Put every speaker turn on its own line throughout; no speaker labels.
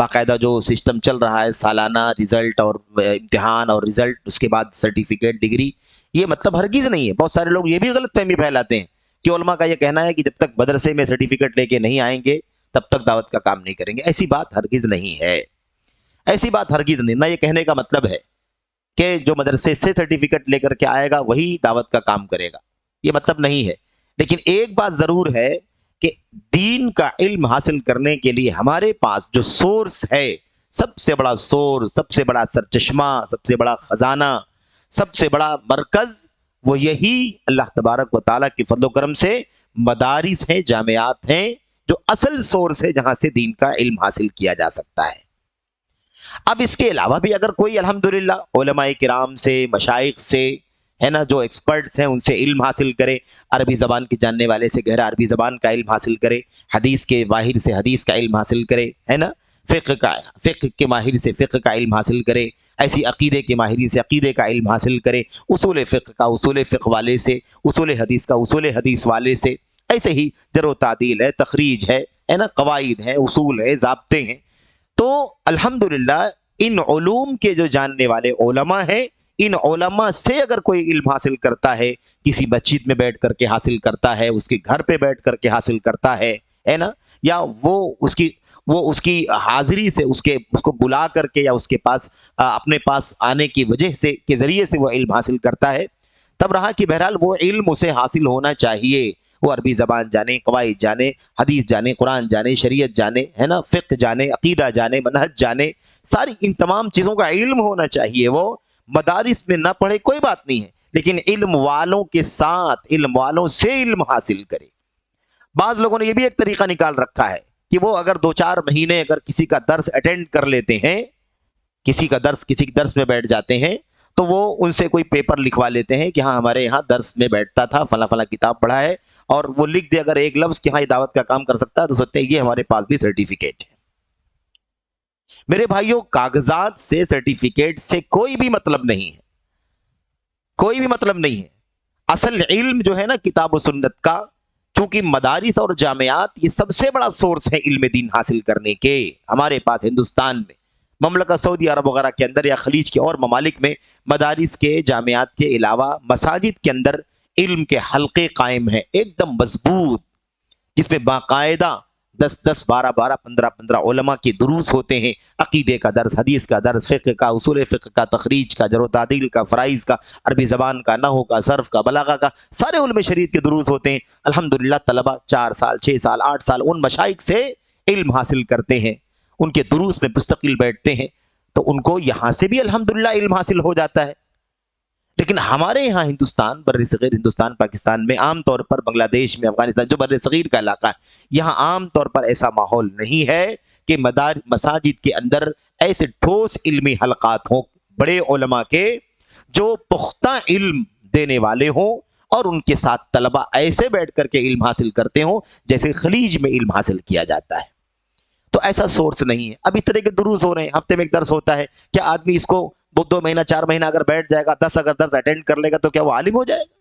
باقاعدہ جو سسٹم چل رہا ہے سالانہ رزلٹ اور امتحان اور رزلٹ اس کے بعد سرٹیفکیٹ ڈگری، یہ مطلب ہرگز نہیں ہے۔ بہت سارے لوگ یہ بھی غلط فہمی پھیلاتے ہیں کہ علماء کا یہ کہنا ہے کہ جب تک مدرسے میں سرٹیفکیٹ لے کے نہیں آئیں گے تب تک دعوت کا کام نہیں کریں گے۔ ایسی بات ہرگز نہیں ہے، ایسی بات ہرگز نہیں۔ نہ یہ کہنے کا مطلب ہے کہ جو مدرسے سے سرٹیفکیٹ لے کر کے آئے گا وہی دعوت کا کام کرے گا، یہ مطلب نہیں ہے۔ لیکن ایک بات ضرور ہے کہ دین کا علم حاصل کرنے کے لیے ہمارے پاس جو سورس ہے، سب سے بڑا سورس، سب سے بڑا سرچشمہ، سب سے بڑا خزانہ، سب سے بڑا مرکز، وہ یہی اللہ تبارک و تعالیٰ کے فضل و کرم سے مدارس ہیں، جامعات ہیں، جو اصل سورس ہے جہاں سے دین کا علم حاصل کیا جا سکتا ہے۔ اب اس کے علاوہ بھی اگر کوئی الحمدللہ علماء کرام سے، مشائخ سے، ہے نا، جو ایکسپرٹس ہیں ان سے علم حاصل کرے، عربی زبان کے جاننے والے سے گہرا عربی زبان کا علم حاصل کرے، حدیث کے ماہر سے حدیث کا علم حاصل کرے، ہے نا، فقہ کے ماہر سے فقہ کا علم حاصل کرے، ایسی عقیدے کے ماہر سے عقیدے کا علم حاصل کرے، اصول فقہ کا اصول فقہ والے سے، اصول حدیث کا اصول حدیث والے سے، ایسے ہی جرح و تعدیل ہے، تخریج ہے نا، قواعد ہیں، اصول ہے، ضابطے ہیں۔ تو الحمدللہ ان علوم کے جو جاننے والے علماء ہیں، ان علماء سے اگر کوئی علم حاصل کرتا ہے، کسی مسجد میں بیٹھ کر کے حاصل کرتا ہے، اس کے گھر پہ بیٹھ کر کے حاصل کرتا ہے نا، یا وہ اس کی حاضری سے اس کو بلا کر کے یا اس کے پاس اپنے پاس آنے کی وجہ سے کے ذریعے سے وہ علم حاصل کرتا ہے، تب رہا کہ بہرحال وہ علم اسے حاصل ہونا چاہیے۔ وہ عربی زبان جانے، قواعد جانے، حدیث جانے، قرآن جانے، شریعت جانے، ہے نا، فقہ جانے، عقیدہ جانے، منہج جانے، ساری ان تمام چیزوں کا علم ہونا چاہیے۔ وہ مدارس میں نہ پڑھے کوئی بات نہیں ہے، لیکن علم والوں کے ساتھ، علم والوں سے علم حاصل کرے۔ بعض لوگوں نے یہ بھی ایک طریقہ نکال رکھا ہے کہ وہ اگر 2-4 مہینے اگر کسی کا درس اٹینڈ کر لیتے ہیں، کسی درس میں بیٹھ جاتے ہیں، تو وہ ان سے کوئی پیپر لکھوا لیتے ہیں کہ ہاں ہمارے یہاں درس میں بیٹھتا تھا، فلاں فلاں کتاب پڑھا ہے، اور وہ لکھ دے اگر ایک لفظ کہ ہاں یہ دعوت کا کام کر سکتا ہے، تو سوچتے ہیں یہ ہمارے پاس بھی سرٹیفکیٹ ہے۔ میرے بھائیوں، کاغذات سے، سرٹیفکیٹ سے کوئی بھی مطلب نہیں ہے، کوئی بھی مطلب نہیں ہے۔ اصل علم جو ہے نا کتاب و سنت کا، چونکہ مدارس اور جامعات یہ سب سے بڑا سورس ہے علم دین حاصل کرنے کے۔ ہمارے پاس ہندوستان میں، مملکت سعودی عرب وغیرہ کے اندر یا خلیج کے اور ممالک میں مدارس کے، جامعات کے علاوہ مساجد کے اندر علم کے حلقے قائم ہیں، ایک دم مضبوط، جس میں باقاعدہ 10-10، 12-12، 15-15 علماء کے دروس ہوتے ہیں، عقیدے کا درس، حدیث کا درس، فقہ کا، اصول فقہ کا، تخریج کا، جرح و تعدیل کا، فرائض کا، عربی زبان کا، نحو کا، صرف کا، بلاغہ کا، سارے علم شریعت کے دروس ہوتے ہیں۔ الحمدللہ طلبہ 4 سال، 6 سال، 8 سال ان مشائخ سے علم حاصل کرتے ہیں، ان کے دروس میں مستقل بیٹھتے ہیں، تو ان کو یہاں سے بھی الحمدللہ علم حاصل ہو جاتا ہے۔ لیکن ہمارے یہاں ہندوستان، بر صغیر ہندوستان، پاکستان میں، عام طور پر بنگلہ دیش میں، افغانستان جو بر صغیر کا علاقہ ہے، یہاں عام طور پر ایسا ماحول نہیں ہے کہ مساجد کے اندر ایسے ٹھوس علمی حلقات ہوں، بڑے علماء کے جو پختہ علم دینے والے ہوں، اور ان کے ساتھ طلبہ ایسے بیٹھ کر کے علم حاصل کرتے ہوں جیسے خلیج میں علم حاصل کیا جاتا ہے۔ تو ایسا سورس نہیں ہے۔ اب اس طرح کے دروس ہو رہے ہیں، ہفتے میں ایک درس ہوتا ہے، کیا آدمی اس کو 2 مہینہ 4 مہینہ اگر بیٹھ جائے گا، 10 اگر درس اٹینڈ کر لے گا تو کیا وہ عالم ہو جائے گا؟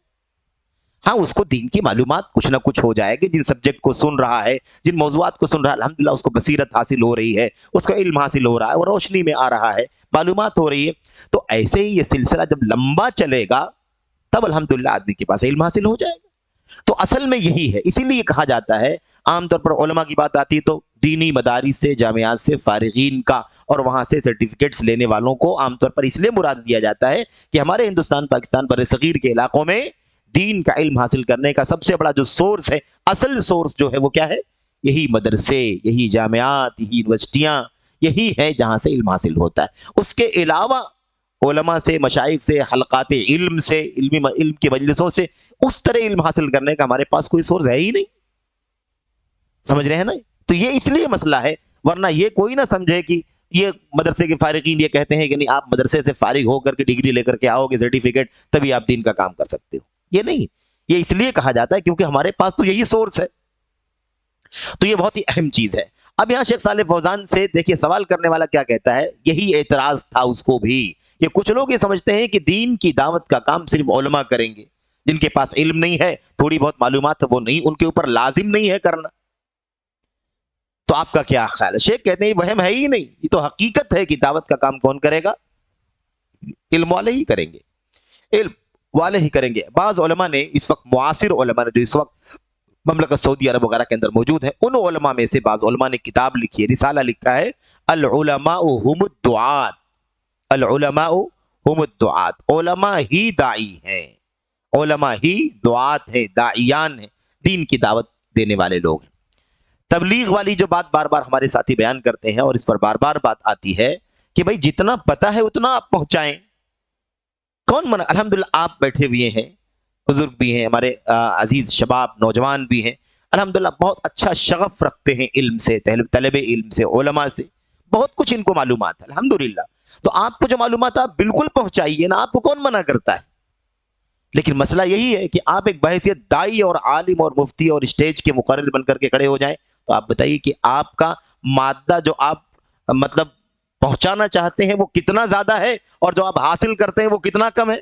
ہاں، اس کو دین کی معلومات کچھ نہ کچھ ہو جائے گی، جن سبجیکٹ کو سن رہا ہے، جن موضوعات کو سن رہا ہے، الحمدللہ اس کو بصیرت حاصل ہو رہی ہے، اس کو علم حاصل ہو رہا ہے، وہ روشنی میں آ رہا ہے، معلومات ہو رہی ہے۔ تو ایسے ہی یہ سلسلہ جب لمبا چلے گا تب الحمدللہ آدمی کے پاس علم حاصل ہو جائے گا۔ تو اصل میں یہی ہے، اسی لیے کہا جاتا ہے، عام طور پر علماء کی بات آتی ہے تو دینی مدارس سے، جامعات سے فارغین کا اور وہاں سے سرٹیفکیٹس لینے والوں کو عام طور پر اس لیے مراد دیا جاتا ہے کہ ہمارے ہندوستان، پاکستان، بر صغیر کے علاقوں میں دین کا علم حاصل کرنے کا سب سے بڑا جو سورس ہے، اصل سورس جو ہے وہ کیا ہے؟ یہی مدرسے، یہی جامعات، یہی یونیورسٹیاں، یہی ہے جہاں سے علم حاصل ہوتا ہے۔ اس کے علاوہ علماء سے، مشائخ سے، حلقات علم سے، علم کی مجلسوں سے اس طرح علم حاصل کرنے کا ہمارے پاس کوئی سورس ہے ہی نہیں۔ سمجھ رہے ہیں نا؟ تو یہ اس لیے مسئلہ ہے، ورنہ یہ کوئی نہ سمجھے کہ یہ مدرسے کے فارغین یہ کہتے ہیں کہ نہیں، آپ مدرسے سے فارغ ہو کر کے ڈگری لے کر کے آؤ گے، سرٹیفکیٹ، تبھی آپ دین کا کام کر سکتے ہو۔ یہ نہیں، یہ اس لیے کہا جاتا ہے کیونکہ ہمارے پاس تو یہی سورس ہے۔ تو یہ بہت ہی اہم چیز ہے۔ اب یہاں شیخ صالح فوزان سے دیکھیے سوال کرنے والا کیا کہتا ہے، یہی اعتراض تھا اس کو بھی۔ یہ کچھ لوگ یہ سمجھتے ہیں کہ دین کی دعوت کا کام صرف علماء کریں گے، جن کے پاس علم نہیں ہے، تھوڑی بہت معلومات ہے، وہ نہیں، ان کے اوپر لازم نہیں ہے کرنا۔ تو آپ کا کیا خیال ہے؟ شیخ کہتے ہیں یہ وہم ہے ہی نہیں، یہ تو حقیقت ہے کہ دعوت کا کام کون کرے گا؟ علم والے ہی کریں گے، علم والے ہی کریں گے۔ بعض علماء نے اس وقت، معاصر علماء نے جو اس وقت مملکت سعودی عرب وغیرہ کے اندر موجود ہیں، ان علماء میں سے بعض علماء نے کتاب لکھی ہے، رسالہ لکھا ہے، العلماء هم الدعات، العلماء هم الدعات، علماء ہی داعی ہیں، علماء ہی دعات ہیں، داعیان ہیں، دین کی دعوت دینے والے لوگ ہیں۔ تبلیغ والی جو بات بار بار ہمارے ساتھی بیان کرتے ہیں، اور اس پر بار بار بات آتی ہے کہ بھائی جتنا پتا ہے اتنا آپ پہنچائیں۔ کون منع؟ الحمدللہ آپ بیٹھے ہوئے ہیں، بزرگ بھی ہیں، ہمارے عزیز شباب نوجوان بھی ہیں، الحمدللہ بہت اچھا شغف رکھتے ہیں علم سے، طلب علم سے، علماء سے، بہت کچھ ان کو معلومات ہے الحمدللہ۔ تو آپ کو جو معلومات آپ بالکل پہنچائیے نا، آپ کو کون منع کرتا ہے؟ لیکن مسئلہ یہی ہے کہ آپ ایک بحیثیت دائی اور عالم اور مفتی اور اسٹیج کے مقرر بن کر کے کھڑے ہو جائیں، تو آپ بتائیے کہ آپ کا مادہ جو آپ مطلب پہنچانا چاہتے ہیں وہ کتنا زیادہ ہے، اور جو آپ حاصل کرتے ہیں وہ کتنا کم ہے؟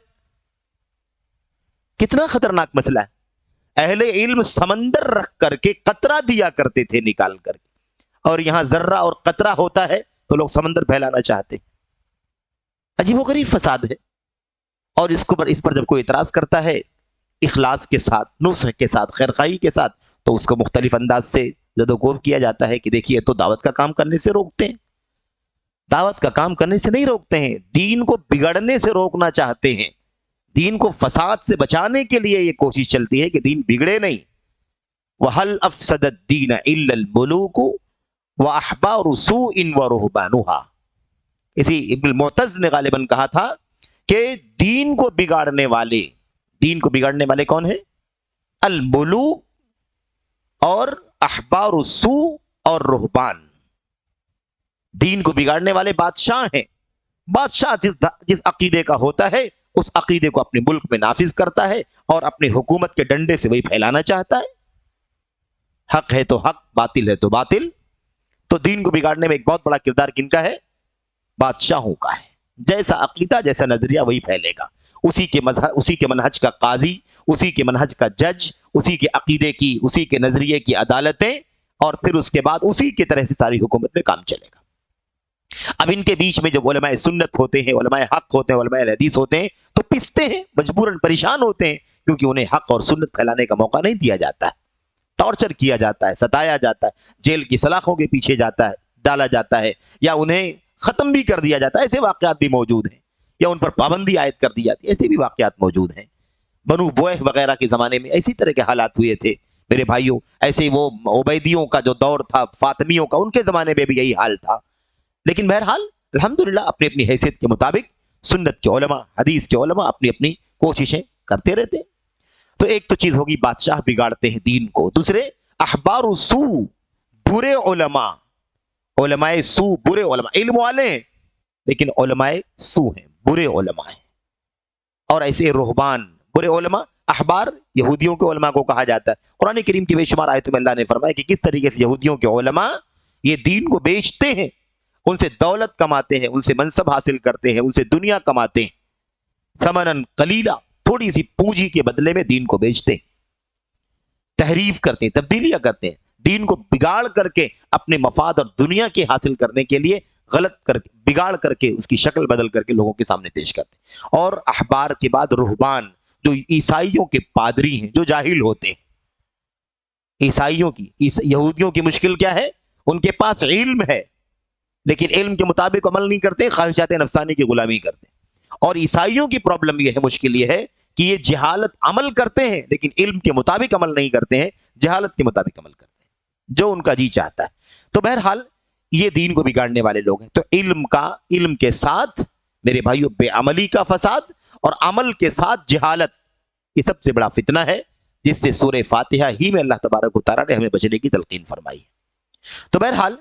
کتنا خطرناک مسئلہ ہے۔ اہل علم سمندر رکھ کر کے قطرہ دیا کرتے تھے نکال کر کے، اور یہاں ذرہ اور قطرہ ہوتا ہے تو لوگ سمندر پھیلانا چاہتے ہیں۔ عجیب و غریب فساد ہے۔ اور اس پر جب کوئی اعتراض کرتا ہے اخلاص کے ساتھ، نصح کے ساتھ، خیرخواہی کے ساتھ، تو اس کو مختلف انداز سے زد و کوب کیا جاتا ہے کہ دیکھیے تو دعوت کا کام کرنے سے روکتے ہیں، دعوت کا کام کرنے سے نہیں روکتے ہیں، دین کو بگڑنے سے روکنا چاہتے ہیں، دین کو فساد سے بچانے کے لیے یہ کوشش چلتی ہے کہ دین بگڑے نہیں۔ وَهَلْ أَفْسَدَ الدِّينَ إِلَّا الْمُلُوكُ وَأَحْبَارُ سُوءٍ وَرُهْبَانُهَا۔ اسی ابن المعتز نے غالباً کہا تھا کہ دین کو بگاڑنے والے کون ہیں؟ الملوک اور احبار السوء اور رہبان۔ دین کو بگاڑنے والے بادشاہ ہیں۔ بادشاہ جس عقیدے کا ہوتا ہے اس عقیدے کو اپنے ملک میں نافذ کرتا ہے اور اپنی حکومت کے ڈنڈے سے وہی پھیلانا چاہتا ہے۔ حق ہے تو حق، باطل ہے تو باطل۔ تو دین کو بگاڑنے میں ایک بہت بڑا کردار کن کا ہے؟ بادشاہوں کا ہے۔ جیسا عقیدہ، جیسا نظریہ، وہی پھیلے گا۔ اسی کے مذہب، اسی کے منہج کا قاضی، اسی کے منہج کا جج، اسی کے عقیدے کی، اسی کے نظریے کی عدالتیں، اور پھر اس کے بعد اسی کی طرح سے ساری حکومت میں کام چلے گا۔ اب ان کے بیچ میں جب علماء سنت ہوتے ہیں، علماء حق ہوتے ہیں، علماء الحدیث ہوتے ہیں، تو پستے ہیں، مجبوراً پریشان ہوتے ہیں، کیونکہ انہیں حق اور سنت پھیلانے کا موقع نہیں دیا جاتا ہے، ٹارچر کیا جاتا ہے، ستایا جاتا ہے، جیل کی سلاخوں کے پیچھے ڈالا جاتا ہے، یا انہیں ختم بھی کر دیا جاتا ہے۔ ایسے واقعات بھی موجود ہیں، یا ان پر پابندی عائد کر دی جاتی ہے، ایسے بھی واقعات موجود ہیں۔ بنو بویہ وغیرہ کے زمانے میں اسی طرح کے حالات ہوئے تھے میرے بھائیوں۔ ایسے وہ عبیدیوں کا جو دور تھا، فاطمیوں کا، ان کے زمانے میں بھی یہی حال تھا۔ لیکن بہرحال الحمدللہ اپنی اپنی حیثیت کے مطابق سنت کے علماء، حدیث کے علماء اپنی اپنی کوششیں کرتے رہتے ہیں۔ تو ایک تو چیز ہوگی بادشاہ بگاڑتے ہیں دین کو، دوسرے احبار سو، برے علماء، علماء سو، برے علماء، علم والے ہیں لیکن علماء سو ہیں، برے علماء ہیں۔ اور ایسے رہبان، برے علماء، احبار یہودیوں کے علماء کو کہا جاتا ہے۔ قرآن کریم کی بے شمار آیتوں میں اللہ نے فرمایا کہ کس طریقے سے یہودیوں کے علماء یہ دین کو بیچتے ہیں، ان سے دولت کماتے ہیں، ان سے منصب حاصل کرتے ہیں، ان سے دنیا کماتے ہیں، ثمناً قلیلا، تھوڑی سی پونجی کے بدلے میں دین کو بیچتے ہیں، تحریف کرتے ہیں، تبدیلیاں کرتے ہیں، دین کو بگاڑ کر کے اپنے مفاد اور دنیا کے حاصل کرنے کے لیے غلط کر کے، بگاڑ کر کے، اس کی شکل بدل کر کے لوگوں کے سامنے پیش کرتے ہیں۔ اور احبار کے بعد رہبان، جو عیسائیوں کے پادری ہیں، جو جاہل ہوتے ہیں۔ عیسائیوں کی، یہودیوں کی مشکل کیا ہے؟ ان کے پاس علم ہے لیکن علم کے مطابق عمل نہیں کرتے، خواہشات نفسانی کی غلامی کرتے۔ اور عیسائیوں کی پرابلم یہ ہے، مشکل یہ ہے کہ یہ جہالت عمل کرتے ہیں لیکن علم کے مطابق عمل نہیں کرتے ہیں، جہالت کے مطابق عمل کرتے ہیں، جو ان کا جی چاہتا ہے۔ تو بہرحال یہ دین کو بگاڑنے والے لوگ ہیں۔ تو علم کے ساتھ میرے بھائیوں بے عملی کا فساد، اور عمل کے ساتھ جہالت، یہ سب سے بڑا فتنہ ہے، جس سے سورہ فاتحہ ہی میں اللہ تبارک و تعالیٰ نے ہمیں بچنے کی تلقین فرمائی۔ تو بہرحال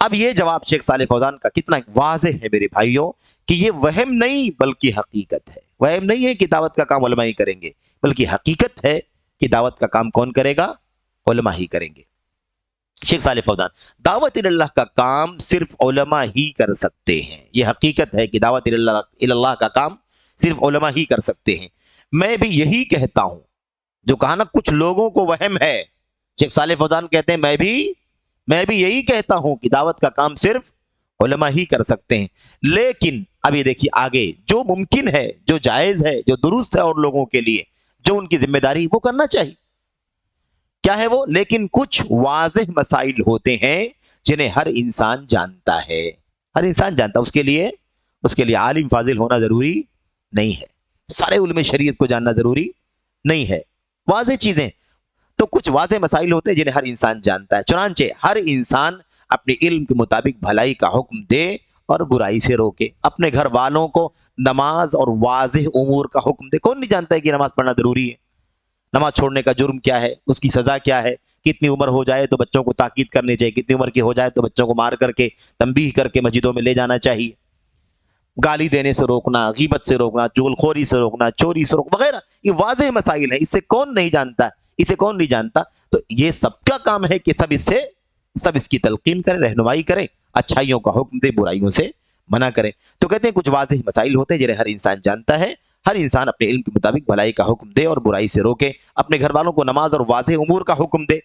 اب یہ جواب شیخ صالح فوزان کا کتنا واضح ہے میرے بھائیوں، کہ یہ وہم نہیں بلکہ حقیقت ہے۔ وہم نہیں ہے کہ دعوت کا کام علماء ہی کریں گے، بلکہ حقیقت ہے کہ دعوت کا کام کون کرے گا؟ علماء ہی کریں گے۔ شیخ صالح فوزان، دعوت اللہ کا کام صرف علماء ہی کر سکتے ہیں، یہ حقیقت ہے کہ دعوت اللہ کا کام صرف علماء ہی کر سکتے ہیں۔ میں بھی یہی کہتا ہوں، جو کہا نا کچھ لوگوں کو وہم ہے، شیخ صالح فوزان کہتے ہیں میں بھی میں بھی یہی کہتا ہوں کہ دعوت کا کام صرف علماء ہی کر سکتے ہیں، لیکن اب یہ دیکھیے آگے جو ممکن ہے، جو جائز ہے، جو درست ہے اور لوگوں کے لیے جو ان کی ذمہ داری وہ کرنا چاہیے. کیا ہے وہ؟ لیکن کچھ واضح مسائل ہوتے ہیں جنہیں ہر انسان جانتا ہے. ہر انسان جانتا ہے، اس کے لیے عالم فاضل ہونا ضروری نہیں ہے، سارے علوم شریعت کو جاننا ضروری نہیں ہے. واضح چیزیں تو کچھ واضح مسائل ہوتے ہیں جنہیں ہر انسان جانتا ہے. چنانچہ ہر انسان اپنے علم کے مطابق بھلائی کا حکم دے اور برائی سے روکے. اپنے گھر والوں کو نماز اور واضح امور کا حکم دے. کون نہیں جانتا ہے کہ نماز پڑھنا ضروری ہے؟ نماز چھوڑنے کا جرم کیا ہے، اس کی سزا کیا ہے، کتنی عمر ہو جائے تو بچوں کو تاکید کرنی چاہیے، کتنی عمر کی ہو جائے تو بچوں کو مار کر کے تنبیہ کر کے مسجدوں میں لے جانا چاہیے، گالی دینے سے روکنا، غیبت سے روکنا، چغلخوری سے روکنا، چوری سے روکنا وغیرہ. یہ واضح مسائل ہیں، اسے کون نہیں جانتا، اسے کون نہیں جانتا. تو یہ سب کا کام ہے کہ سب اس کی تلقین کریں، رہنمائی کریں، اچھائیوں کا حکم دے، برائیوں سے منع کریں. تو کہتے ہیں کچھ واضح مسائل ہوتے ہیں جنہیں ہر انسان جانتا ہے. ہر انسان اپنے علم کے مطابق بھلائی کا حکم دے اور برائی سے روکے. اپنے گھر والوں کو نماز اور واضح امور کا حکم دے.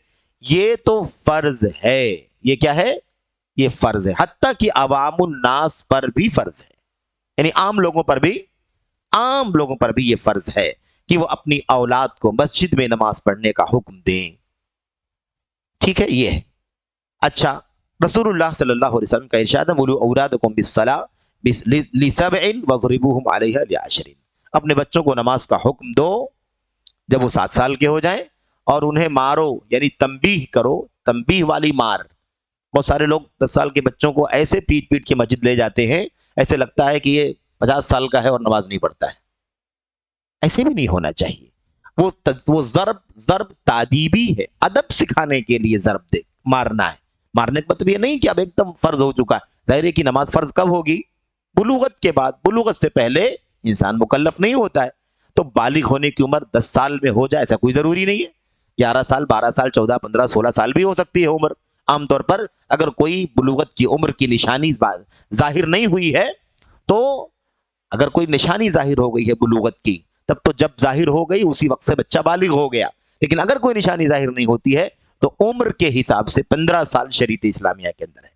یہ تو فرض ہے. یہ کیا ہے؟ یہ فرض ہے. حتیٰ کہ عوام الناس پر بھی فرض ہے، یعنی عام لوگوں پر بھی یہ فرض ہے کہ وہ اپنی اولاد کو مسجد میں نماز پڑھنے کا حکم دیں. ٹھیک ہے، یہ ہے. اچھا، رسول اللہ صلی اللہ علیہ وسلم کا ارشاد ہے مُلُوا اولادکم بالصلاۃ لسبع واضربوہم علیہا لعشر. اپنے بچوں کو نماز کا حکم دو جب وہ 7 سال کے ہو جائیں، اور انہیں مارو، یعنی تنبیہ کرو، تنبیہ والی مار. بہت سارے لوگ 10 سال کے بچوں کو ایسے پیٹ پیٹ کے مسجد لے جاتے ہیں، ایسے لگتا ہے کہ یہ 50 سال کا ہے اور نماز نہیں پڑھتا ہے. ایسے بھی نہیں ہونا چاہیے. وہ ضرب تعدیبی ہے، ادب سکھانے کے لیے ضرب دے مارنا ہے. مارنے کا مطلب یہ نہیں کہ اب ایک دم فرض ہو چکا ہے. ظاہر ہے کہ نماز فرض کب ہوگی؟ بلوغت کے بعد. بلوغت سے پہلے انسان مکلف نہیں ہوتا ہے. تو بالغ ہونے کی عمر 10 سال میں ہو جائے ایسا کوئی ضروری نہیں ہے. 11 سال، 12 سال، 14، 15، 16 سال بھی ہو سکتی ہے عمر. عام طور پر اگر کوئی بلوغت کی عمر کی نشانی ظاہر نہیں ہوئی ہے، تو اگر کوئی نشانی ظاہر ہو گئی ہے بلوغت کی، تب تو جب ظاہر ہو گئی اسی وقت سے بچہ بالغ ہو گیا. لیکن اگر کوئی نشانی ظاہر نہیں ہوتی ہے تو عمر کے حساب سے 15 سال شریعت اسلامیہ کے اندر ہے.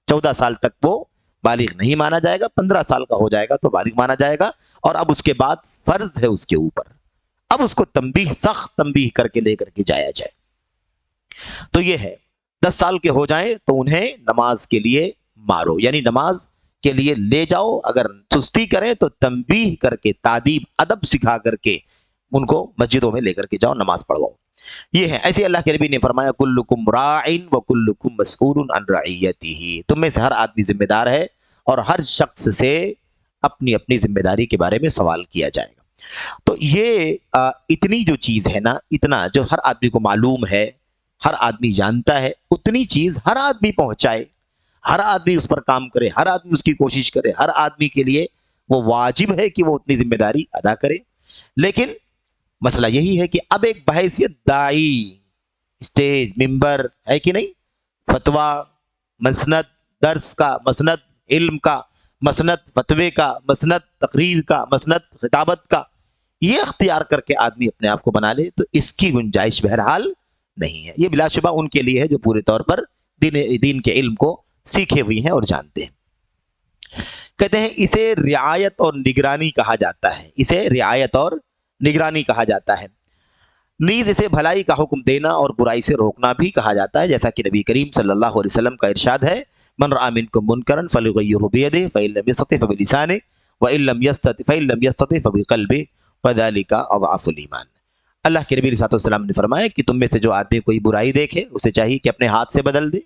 14 سال تک وہ بالغ نہیں مانا جائے گا، 15 سال کا ہو جائے گا تو بالغ مانا جائے گا. اور اب اس کے بعد فرض ہے اس کے اوپر، اب اس کو تنبیہ، سخت تنبیہ کر کے لے کر کے جایا جائے. تو یہ ہے 10 سال کے ہو جائیں تو انہیں نماز کے لیے مارو، یعنی نماز کے لیے لے جاؤ. اگر سستی کریں تو تنبیہ کر کے، تادیب، ادب سکھا کر کے ان کو مسجدوں میں لے کر کے جاؤ، نماز پڑھواؤ. یہ ہے. ایسے اللہ کے نبی نے فرمایا کلکم راعٍ وکلکم مسئول عن رعیتہ. تم میں سے ہر آدمی ذمہ دار ہے اور ہر شخص سے اپنی اپنی ذمہ داری کے بارے میں سوال کیا جائے گا. تو یہ اتنی جو چیز ہے نا، اتنا جو ہر آدمی کو معلوم ہے، ہر آدمی جانتا ہے، اتنی چیز ہر آدمی پہنچائے، ہر آدمی اس پر کام کرے، ہر آدمی اس کی کوشش کرے. ہر آدمی کے لیے وہ واجب ہے کہ وہ اتنی ذمہ داری ادا کرے. لیکن مسئلہ یہی ہے کہ اب ایک بحیثیت داعی، اسٹیج، ممبر ہے کہ نہیں، فتویٰ، مسند درس کا، مسند علم کا، مسند فتوے کا، مسند تقریر کا، مسند خطابت کا، یہ اختیار کر کے آدمی اپنے آپ کو بنا لے تو اس کی گنجائش بہرحال نہیں ہے. یہ بلا شبہ ان کے لیے ہے جو پورے طور پر دین کے علم کو سیکھے ہوئی ہیں اور جانتے ہیں. کہتے ہیں اسے رعایت اور نگرانی کہا جاتا ہے. اسے رعایت اور نگرانی کہا جاتا ہے. نیز اسے بھلائی کا حکم دینا اور برائی سے روکنا بھی کہا جاتا ہے، جیسا کہ نبی کریم صلی اللہ علیہ وسلم کا ارشاد ہے من رأى منکم منکرا فلیغیرہ بیدہ فإن لم یستطع فبلسانہ وإن لم یستطع فبقلبہ وذلک اضعف الایمان. اللہ کے نبی صلی اللہ علیہ وسلم نے فرمایا کہ تم میں سے جو آدمی کوئی برائی دیکھے اسے چاہیے کہ اپنے ہاتھ سے بدل دے.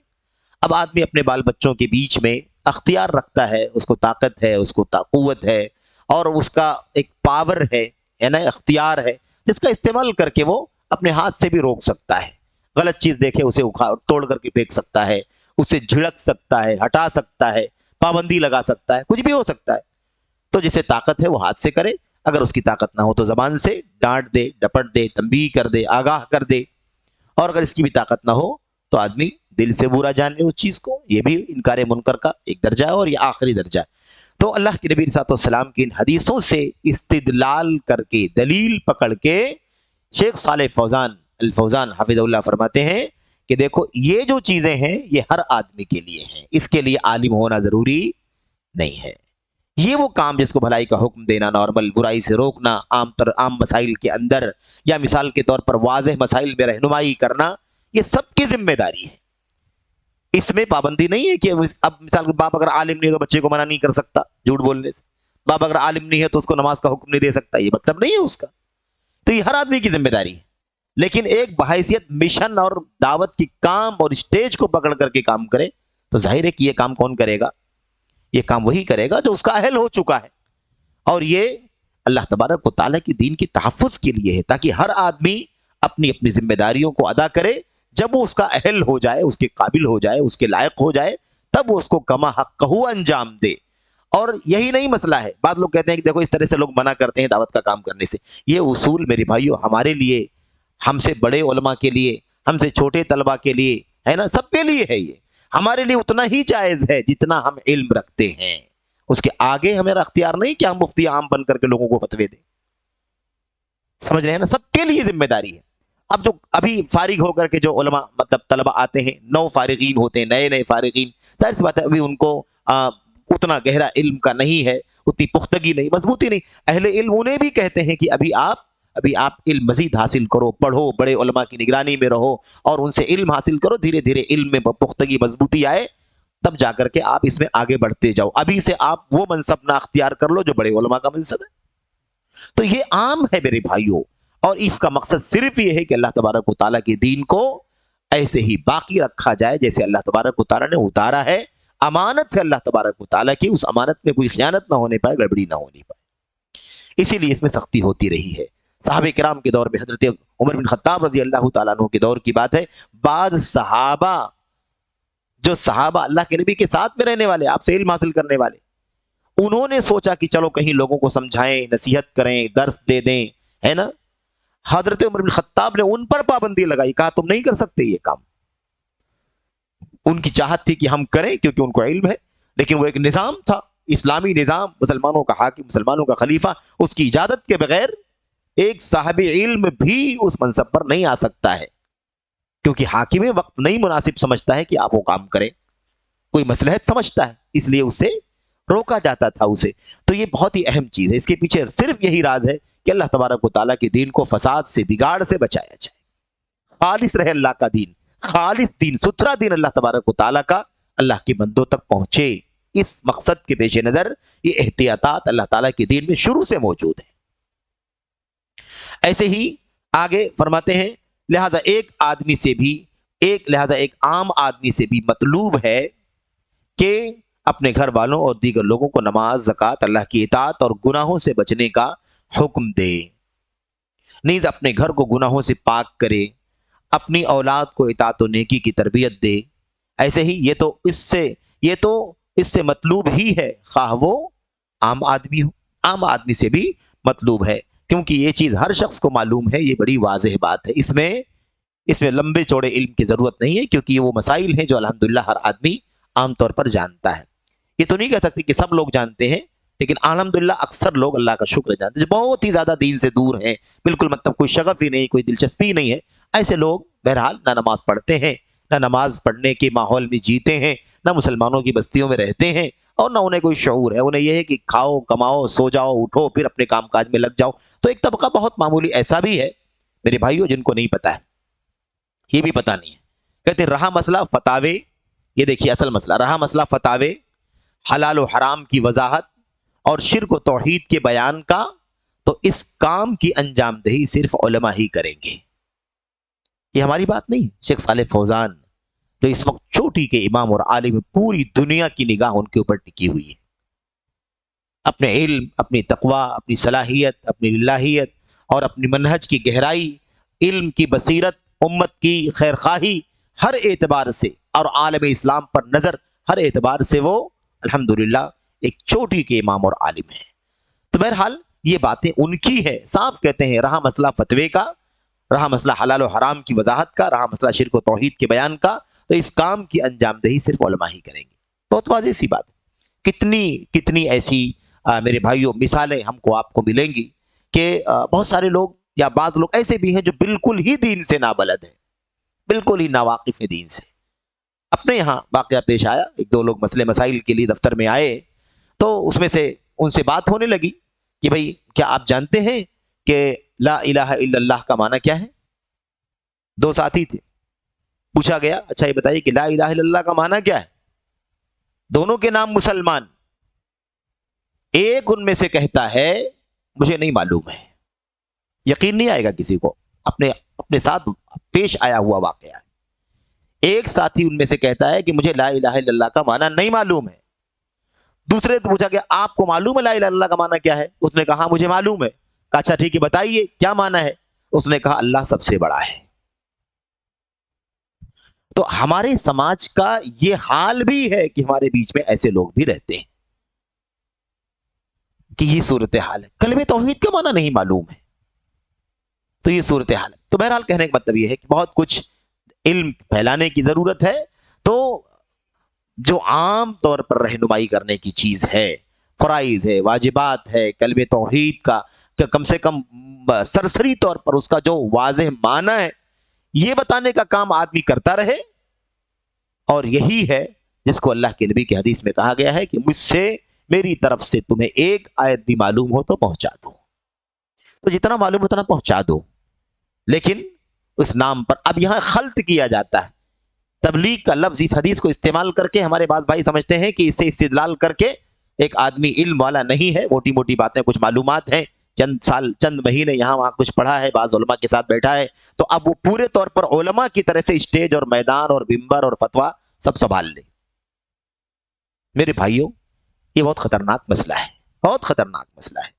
اب آدمی اپنے بال بچوں کے بیچ میں اختیار رکھتا ہے، اس کو طاقت ہے، اس کو قوت ہے، اور اس کا ایک پاور ہے نا، اختیار ہے، جس کا استعمال کر کے وہ اپنے ہاتھ سے بھی روک سکتا ہے. غلط چیز دیکھے اسے توڑ کر کے پھینک سکتا ہے، اسے جھڑک سکتا ہے، ہٹا سکتا ہے، پابندی لگا سکتا ہے، کچھ بھی ہو سکتا ہے. تو جسے طاقت ہے وہ ہاتھ سے کرے، اگر اس کی طاقت نہ ہو تو زبان سے ڈانٹ دے، ڈپٹ دے، تنبیہ کر دے، آگاہ کر دے. اور اگر اس کی بھی طاقت نہ ہو تو آدمی دل سے برا جان لے اس چیز کو. یہ بھی انکار منکر کا ایک درجہ ہے اور یہ آخری درجہ ہے. تو اللہ کے نبی صلی اللہ علیہ وسلم کی ان حدیثوں سے استدلال کر کے، دلیل پکڑ کے، شیخ صالح الفوزان حفظہ اللہ فرماتے ہیں کہ دیکھو یہ جو چیزیں ہیں یہ ہر آدمی کے لیے ہیں، اس کے لیے عالم ہونا ضروری نہیں ہے۔ یہ وہ کام جس کو بھلائی کا حکم دینا، نارمل برائی سے روکنا، عام مسائل کے اندر یا مثال کے طور پر واضح مسائل میں رہنمائی کرنا، یہ سب کی ذمہ داری ہے۔ اس میں پابندی نہیں ہے کہ اب مثال کے باپ اگر عالم نہیں ہے تو بچے کو منع نہیں کر سکتا جھوٹ بولنے سے، باپ اگر عالم نہیں ہے تو اس کو نماز کا حکم نہیں دے سکتا، یہ مطلب نہیں ہے اس کا۔ تو یہ ہر آدمی کی ذمہ داری ہے، لیکن ایک بحیثیت مشن اور دعوت کی کام اور اسٹیج کو پکڑ کر کے کام کرے تو ظاہر ہے کہ یہ کام کون کرے گا؟ یہ کام وہی کرے گا جو اس کا اہل ہو چکا ہے، اور یہ اللہ تبارک و تعالیٰ کی دین کی تحفظ کے لیے ہے، تاکہ ہر آدمی اپنی اپنی ذمہ داریوں کو ادا کرے، جب وہ اس کا اہل ہو جائے، اس کے قابل ہو جائے، اس کے لائق ہو جائے، تب وہ اس کو کما حقہ انجام دے۔ اور یہی نہیں مسئلہ ہے، بعض لوگ کہتے ہیں کہ دیکھو اس طرح سے لوگ منع کرتے ہیں دعوت کا کام کرنے سے۔ یہ اصول میرے بھائیو ہمارے لیے، ہم سے بڑے علماء کے لیے، ہم سے چھوٹے طلباء کے لیے ہے نا، سب کے لیے ہے، یہ ہمارے لیے اتنا ہی جائز ہے جتنا ہم علم رکھتے ہیں۔ اس کے آگے ہمیرا اختیار نہیں کہ ہم مفتی عام بن کر کے لوگوں کو فتوے دیں، سمجھ رہے ہیں نا، سب کے لیے ذمہ داری ہے۔ اب جو ابھی فارغ ہو کر کے جو علماء مطلب طلباء آتے ہیں، نو فارغین ہوتے ہیں، نئے نئے فارغین، ظاہر سی بات ہے ابھی ان کو اتنا گہرا علم کا نہیں ہے، اتنی پختگی نہیں، مضبوطی نہیں۔ اہل علم انہیں بھی کہتے ہیں کہ ابھی آپ علم مزید حاصل کرو، پڑھو، بڑے علماء کی نگرانی میں رہو اور ان سے علم حاصل کرو، دھیرے دھیرے علم میں پختگی مضبوطی آئے، تب جا کر کے آپ اس میں آگے بڑھتے جاؤ۔ ابھی سے آپ وہ منصب نہ اختیار کر لو جو بڑے علماء کا منصب ہے۔ تو یہ عام ہے میرے بھائیوں، اور اس کا مقصد صرف یہ ہے کہ اللہ تبارک و تعالیٰ کے دین کو ایسے ہی باقی رکھا جائے جیسے اللہ تبارک و تعالیٰ نے اتارا ہے۔ امانت ہے اللہ تبارک و تعالیٰ کی، اس امانت میں کوئی خیانت نہ ہونے پائے، گڑبڑی نہ ہونے پائے، اسی لیے اس میں سختی ہوتی رہی ہے۔ صحابہ کرام کے دور میں حضرت عمر بن خطاب رضی اللہ تعالیٰ عنہ کے دور کی بات ہے، بعض صحابہ جو صحابہ اللہ کے نبی کے ساتھ میں رہنے والے، آپ سے علم حاصل کرنے والے، انہوں نے سوچا کہ چلو کہیں لوگوں کو سمجھائیں، نصیحت کریں، درس دے دیں، ہے نا۔ حضرت عمر بن خطاب نے ان پر پابندی لگائی، کہا تم نہیں کر سکتے یہ کام۔ ان کی چاہت تھی کہ ہم کریں کیونکہ ان کو علم ہے، لیکن وہ ایک نظام تھا، اسلامی نظام، مسلمانوں کا حاکم، مسلمانوں کا خلیفہ، اس کی اجازت کے بغیر ایک صاحب علم بھی اس منصب پر نہیں آ سکتا ہے، کیونکہ حاکم وقت نہیں مناسب سمجھتا ہے کہ آپ وہ کام کریں، کوئی مصلحت سمجھتا ہے، اس لیے اس سے روکا جاتا تھا اسے۔ تو یہ بہت ہی اہم چیز ہے، اس کے پیچھے صرف یہی راز ہے کہ اللہ تبارک و تعالیٰ کے دین کو فساد سے، بگاڑ سے بچایا جائے، خالص رہے اللہ کا دین، خالص دین، ستھرا دین اللہ تبارک و تعالیٰ کا اللہ کے بندوں تک پہنچے۔ اس مقصد کے پیش نظر یہ احتیاطات اللہ تعالیٰ کے دین میں شروع سے موجود ہیں۔ ایسے ہی آگے فرماتے ہیں، لہذا ایک عام آدمی سے بھی مطلوب ہے کہ اپنے گھر والوں اور دیگر لوگوں کو نماز، زکوٰۃ، اللہ کی اطاعت اور گناہوں سے بچنے کا حکم دے، نیز اپنے گھر کو گناہوں سے پاک کرے، اپنی اولاد کو اطاعت و نیکی کی تربیت دے۔ ایسے ہی یہ تو اس سے مطلوب ہی ہے، خواہ وہ عام آدمی ہو، عام آدمی سے بھی مطلوب ہے، کیونکہ یہ چیز ہر شخص کو معلوم ہے، یہ بڑی واضح بات ہے، اس میں لمبے چوڑے علم کی ضرورت نہیں ہے، کیونکہ یہ وہ مسائل ہیں جو الحمدللہ ہر آدمی عام طور پر جانتا ہے۔ یہ تو نہیں کہہ سکتے کہ سب لوگ جانتے ہیں، لیکن الحمدللہ اکثر لوگ اللہ کا شکر جانتے ہیں، جو بہت ہی زیادہ دین سے دور ہیں، بالکل مطلب کوئی شغف ہی نہیں، کوئی دلچسپی نہیں ہے، ایسے لوگ بہرحال نہ نماز پڑھتے ہیں، نہ نماز پڑھنے کے ماحول میں جیتے ہیں، نہ مسلمانوں کی بستیوں میں رہتے ہیں، اور نہ انہیں کوئی شعور ہے، انہیں یہ ہے کہ کھاؤ، کماؤ، سو جاؤ، اٹھو، پھر اپنے کام کاج میں لگ جاؤ۔ تو ایک طبقہ بہت معمولی ایسا بھی ہے میرے بھائیوں جن کو نہیں پتا ہے، یہ بھی پتا نہیں ہے، کہتے رہا مسئلہ فتاوے، یہ دیکھیے اصل مسئلہ، رہا مسئلہ فتاوے، حلال و حرام کی وضاحت اور شرک و توحید کے بیان کا، تو اس کام کی انجام دہی صرف علماء ہی کریں گے۔ یہ ہماری بات نہیں، شیخ صالح فوزان جو اس وقت چوٹی کے امام اور عالم، پوری دنیا کی نگاہ ان کے اوپر ٹکی ہوئی ہے، اپنے علم، اپنی تقوی، اپنی صلاحیت، اپنی للہیت اور اپنی منہج کی گہرائی، علم کی بصیرت، امت کی خیرخواہی، ہر اعتبار سے، اور عالم اسلام پر نظر، ہر اعتبار سے وہ الحمدللہ ایک چوٹی کے امام اور عالم ہیں۔ تو بہرحال یہ باتیں ان کی ہے، صاف کہتے ہیں رہا مسئلہ فتوے کا، رہا مسئلہ حلال و حرام کی وضاحت کا، رہا مسئلہ شرک و توحید کے بیان کا، تو اس کام کی انجام دہی صرف علماء ہی کریں گے۔ بہت واضح سی بات، کتنی ایسی میرے بھائیوں مثالیں ہم کو آپ کو ملیں گی کہ بہت سارے لوگ یا بعض لوگ ایسے بھی ہیں جو بالکل ہی دین سے نابلد ہیں، بالکل ہی ناواقف ہیں دین سے. اپنے یہاں واقعہ پیش آیا, ایک دو لوگ مسئلے مسائل کے لیے دفتر میں آئے, تو اس میں سے ان سے بات ہونے لگی کہ بھئی کیا آپ جانتے ہیں کہ لا الہ الا اللہ کا معنی کیا ہے؟ دو ساتھی تھے, پوچھا گیا اچھا یہ بتائیے کہ لا الہ الا اللہ کا معنی کیا ہے؟ دونوں کے نام مسلمان, ایک ان میں سے کہتا ہے مجھے نہیں معلوم ہے. یقین نہیں آئے گا کسی کو, اپنے ساتھ پیش آیا ہوا واقعہ. ایک ساتھی ان میں سے کہتا ہے کہ مجھے لا الہ الا اللہ کا معنی نہیں معلوم ہے. دوسرے سے پوچھا گیا آپ کو معلوم ہے لا الہ الا اللہ کا معنی کیا ہے؟ اس نے کہا مجھے معلوم ہے. کہا اچھا ٹھیک ہے بتائیے کیا معنی ہے؟ اس نے کہا اللہ سب سے بڑا ہے. تو ہمارے سماج کا یہ حال بھی ہے کہ ہمارے بیچ میں ایسے لوگ بھی رہتے ہیں کہ یہ صورتحال ہے, کلمہ توحید کا معنی نہیں معلوم ہے, تو یہ صورتحال ہے. تو بہرحال کہنے کا مطلب یہ ہے کہ بہت کچھ علم پھیلانے کی ضرورت ہے. تو جو عام طور پر رہنمائی کرنے کی چیز ہے, فرائض ہے, واجبات ہے کلمہ توحید کا, کہ کم سے کم سرسری طور پر اس کا جو واضح معنی ہے یہ بتانے کا کام آدمی کرتا رہے. اور یہی ہے جس کو اللہ کے نبی کی حدیث میں کہا گیا ہے کہ مجھ سے میری طرف سے تمہیں ایک آیت بھی معلوم ہو تو پہنچا دو. تو جتنا معلوم اتنا پہنچا دو, لیکن اس نام پر اب یہاں خلط کیا جاتا ہے. تبلیغ کا لفظ اس حدیث کو استعمال کر کے ہمارے بعض بھائی سمجھتے ہیں کہ اس سے استدلال کر کے ایک آدمی علم والا نہیں ہے, موٹی موٹی باتیں کچھ معلومات ہیں, چند سال چند مہینے یہاں وہاں کچھ پڑھا ہے, بعض علماء کے ساتھ بیٹھا ہے, تو اب وہ پورے طور پر علماء کی طرح سے اسٹیج اور میدان اور ممبر اور فتویٰ سب سنبھال لے. میرے بھائیوں یہ بہت خطرناک مسئلہ ہے, بہت خطرناک مسئلہ ہے,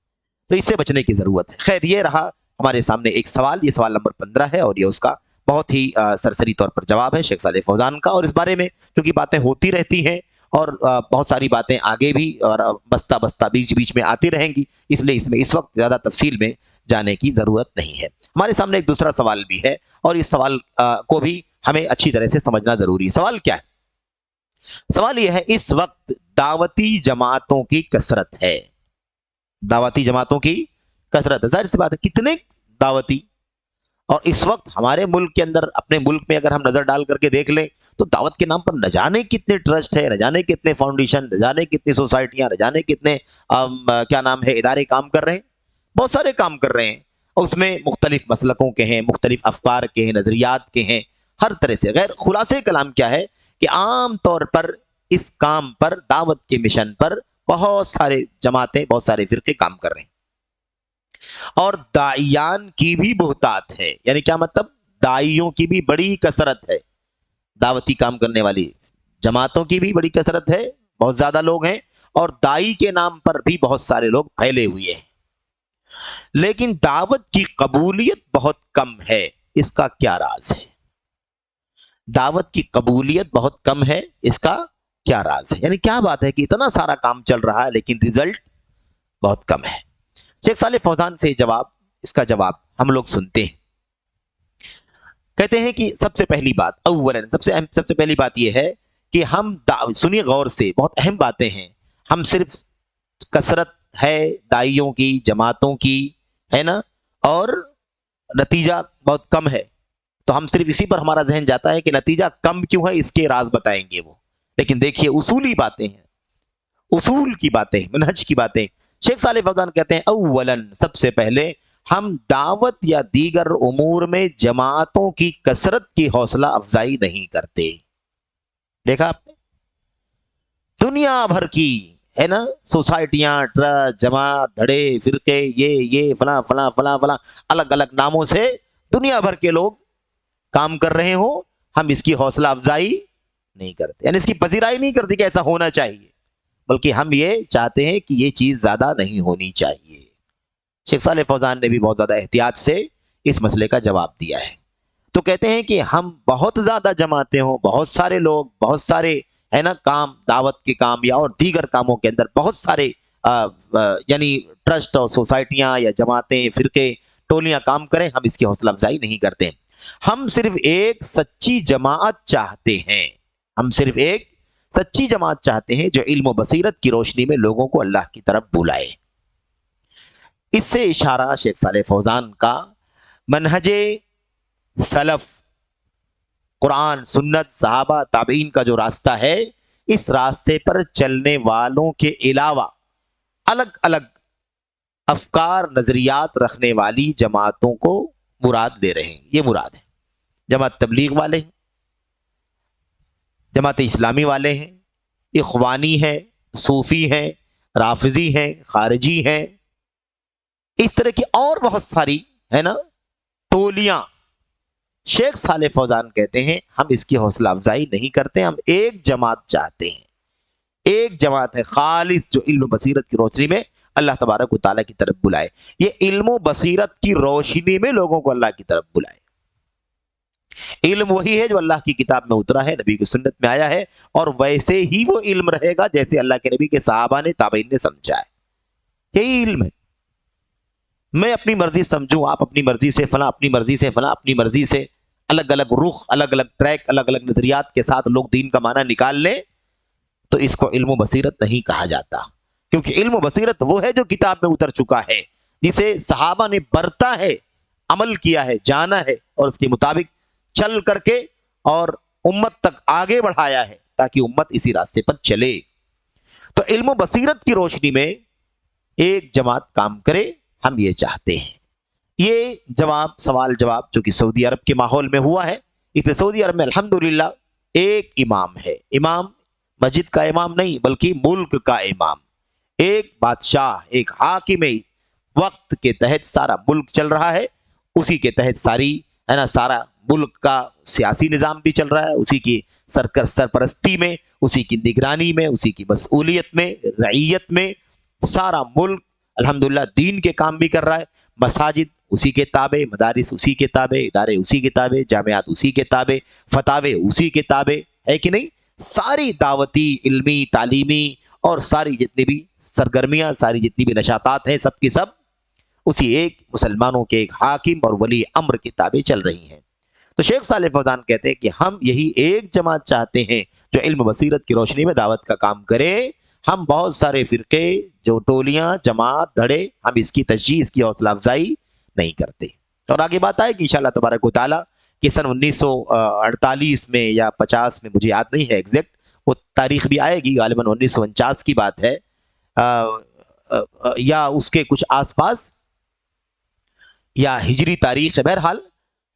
تو اس سے بچنے کی ضرورت ہے. خیر یہ رہا ہمارے سامنے ایک سوال, یہ سوال نمبر 15 ہے اور یہ اس کا بہت ہی سرسری طور پر جواب ہے شیخ صالح فوزان کا. اور اس بارے میں کیونکہ باتیں ہوتی رہتی ہیں اور بہت ساری باتیں آگے بھی اور بستہ بستہ بیچ بیچ میں آتی رہیں گی, اس لیے اس میں اس وقت زیادہ تفصیل میں جانے کی ضرورت نہیں ہے. ہمارے سامنے ایک دوسرا سوال بھی ہے اور اس سوال کو بھی ہمیں اچھی طرح سے سمجھنا ضروری ہے. سوال کیا ہے؟ سوال یہ ہے اس وقت دعوتی جماعتوں کی کثرت ہے, دعوتی جماعتوں کی کثرت ہے. ظاہر سی بات ہے کتنے دعوتی, اور اس وقت ہمارے ملک کے اندر اپنے ملک میں اگر ہم نظر ڈال کر کے دیکھ لیں تو دعوت کے نام پر نہ جانے کتنے ٹرسٹ ہے, نہ جانے کتنے فاؤنڈیشن, نہ جانے کتنی سوسائٹیاں, نہ جانے کتنے کیا نام ہے ادارے کام کر رہے ہیں. بہت سارے کام کر رہے ہیں, اور اس میں مختلف مسلکوں کے ہیں, مختلف افکار کے ہیں, نظریات کے ہیں, ہر طرح سے. غیر خلاصے کلام کیا ہے کہ عام طور پر اس کام پر, دعوت کے مشن پر بہت سارے جماعتیں, بہت سارے فرقے کام کر رہے ہیں. اور داعیان کی بھی بہتات ہے, یعنی کیا مطلب, داعیوں کی بھی بڑی کثرت ہے, دعوتی کام کرنے والی جماعتوں کی بھی بڑی کثرت ہے, بہت زیادہ لوگ ہیں, اور دائی کے نام پر بھی بہت سارے لوگ پھیلے ہوئے ہیں. لیکن دعوت کی قبولیت بہت کم ہے, اس کا کیا راز ہے؟ دعوت کی قبولیت بہت کم ہے, اس کا کیا راز ہے؟ یعنی کیا بات ہے کہ اتنا سارا کام چل رہا ہے لیکن رزلٹ بہت کم ہے. شیخ صالح فوزان سے جواب, اس کا جواب ہم لوگ سنتے ہیں. کہتے ہیں کہ سب سے پہلی بات, اولاً سب سے پہلی بات یہ ہے کہ ہم سنیے غور سے, بہت اہم باتیں ہیں. ہم صرف کثرت ہے دائیوں کی, جماعتوں کی, ہے نا, اور نتیجہ بہت کم ہے, تو ہم صرف اسی پر ہمارا ذہن جاتا ہے کہ نتیجہ کم کیوں ہے, اس کے راز بتائیں گے وہ. لیکن دیکھیے اصولی باتیں ہیں, اصول کی باتیں, منہج کی باتیں. شیخ صالح فوزان کہتے ہیں اولاً سب سے پہلے ہم دعوت یا دیگر امور میں جماعتوں کی کثرت کی حوصلہ افزائی نہیں کرتے. دیکھا آپ نے, دنیا بھر کی ہے نا سوسائٹیاں, ٹرسٹ, جماعت, دھڑے, فرقے, یہ فلاں فلاں فلاں فلاں الگ الگ ناموں سے دنیا بھر کے لوگ کام کر رہے ہوں, ہم اس کی حوصلہ افزائی نہیں کرتے, یعنی اس کی پذیرائی نہیں کرتے کہ ایسا ہونا چاہیے, بلکہ ہم یہ چاہتے ہیں کہ یہ چیز زیادہ نہیں ہونی چاہیے. شیخ صالح فوزان نے بھی بہت زیادہ احتیاط سے اس مسئلے کا جواب دیا ہے. تو کہتے ہیں کہ ہم بہت زیادہ جماعتیں ہوں, بہت سارے لوگ, بہت سارے ہے نا کام, دعوت کے کام یا اور دیگر کاموں کے اندر بہت سارے یعنی ٹرسٹ اور سوسائٹیاں یا جماعتیں, فرقے, ٹولیاں کام کریں, ہم اس کی حوصلہ افزائی نہیں کرتے. ہم صرف ایک سچی جماعت چاہتے ہیں, ہم صرف ایک سچی جماعت چاہتے ہیں جو علم و بصیرت کی روشنی میں لوگوں کو اللہ کی طرف بلائے. اس سے اشارہ شیخ صالح فوزان کا منہج سلف قرآن سنت صحابہ تابعین کا جو راستہ ہے، اس راستے پر چلنے والوں کے علاوہ الگ الگ افکار نظریات رکھنے والی جماعتوں کو مراد دے رہے ہیں۔ یہ مراد ہے، جماعت تبلیغ والے ہیں، جماعت اسلامی والے ہیں، اخوانی ہیں، صوفی ہیں، رافضی ہیں، خارجی ہیں، اس طرح کی اور بہت ساری ہے نا ٹولیاں۔ شیخ صالح فوزان کہتے ہیں ہم اس کی حوصلہ افزائی نہیں کرتے، ہم ایک جماعت چاہتے ہیں، ایک جماعت ہے خالص جو علم و بصیرت کی روشنی میں اللہ تبارک و تعالیٰ کی طرف بلائے۔ یہ علم و بصیرت کی روشنی میں لوگوں کو اللہ کی طرف بلائے۔ علم وہی ہے جو اللہ کی کتاب میں اترا ہے، نبی کی سنت میں آیا ہے، اور ویسے ہی وہ علم رہے گا جیسے اللہ کے نبی کے صحابہ نے تابعین نے سمجھا ہے۔ یہی علم ہے۔ میں اپنی مرضی سمجھوں، آپ اپنی مرضی سے، فلاں اپنی مرضی سے، فلاں اپنی مرضی سے، الگ الگ رخ، الگ الگ ٹریک، الگ الگ نظریات کے ساتھ لوگ دین کا معنی نکال لیں تو اس کو علم و بصیرت نہیں کہا جاتا، کیونکہ علم و بصیرت وہ ہے جو کتاب میں اتر چکا ہے، جسے صحابہ نے برتا ہے، عمل کیا ہے، جانا ہے، اور اس کے مطابق چل کر کے اور امت تک آگے بڑھایا ہے تاکہ امت اسی راستے پر چلے۔ تو علم و بصیرت کی روشنی میں ایک جماعت کام کرے، ہم یہ چاہتے ہیں۔ یہ سوال جواب جو کہ سعودی عرب کے ماحول میں ہوا ہے، اس لیے سعودی عرب میں الحمدللہ ایک امام ہے، امام مسجد کا امام نہیں بلکہ ملک کا امام، ایک بادشاہ، ایک حاکم وقت کے تحت سارا ملک چل رہا ہے، اسی کے تحت سارا ملک کا سیاسی نظام بھی چل رہا ہے، اسی کی سرپرستی میں، اسی کی نگرانی میں، اسی کی مسئولیت میں، رعیت میں سارا ملک الحمدللہ دین کے کام بھی کر رہا ہے۔ مساجد اسی کے تابع، مدارس اسی کے تابع، ادارے اسی کے تابع، جامعات اسی کے تابع، فتاوے اسی کے تابع ہے کہ نہیں؟ ساری دعوتی، علمی، تعلیمی اور ساری جتنی بھی سرگرمیاں، ساری جتنی بھی نشاطات ہیں، سب کی سب اسی ایک مسلمانوں کے ایک حاکم اور ولی امر کے تابع چل رہی ہیں۔ تو شیخ صالح فوزان کہتے ہیں کہ ہم یہی ایک جماعت چاہتے ہیں جو علم و بصیرت کی روشنی میں دعوت کا کام کرے۔ ہم بہت سارے فرقے، جو ٹولیاں، جماعت، دھڑے، ہم اس کی تشجیع، اس کی حوصلہ افزائی نہیں کرتے۔ اور آگے بات آئے کہ انشاءاللہ تبارک و تعالیٰ کہ سن 1948 میں یا 50 میں، مجھے یاد نہیں ہے ایگزیکٹ، وہ تاریخ بھی آئے گی، غالباً 1949 کی بات ہے یا اس کے کچھ آس پاس، یا ہجری تاریخ ہے، بہرحال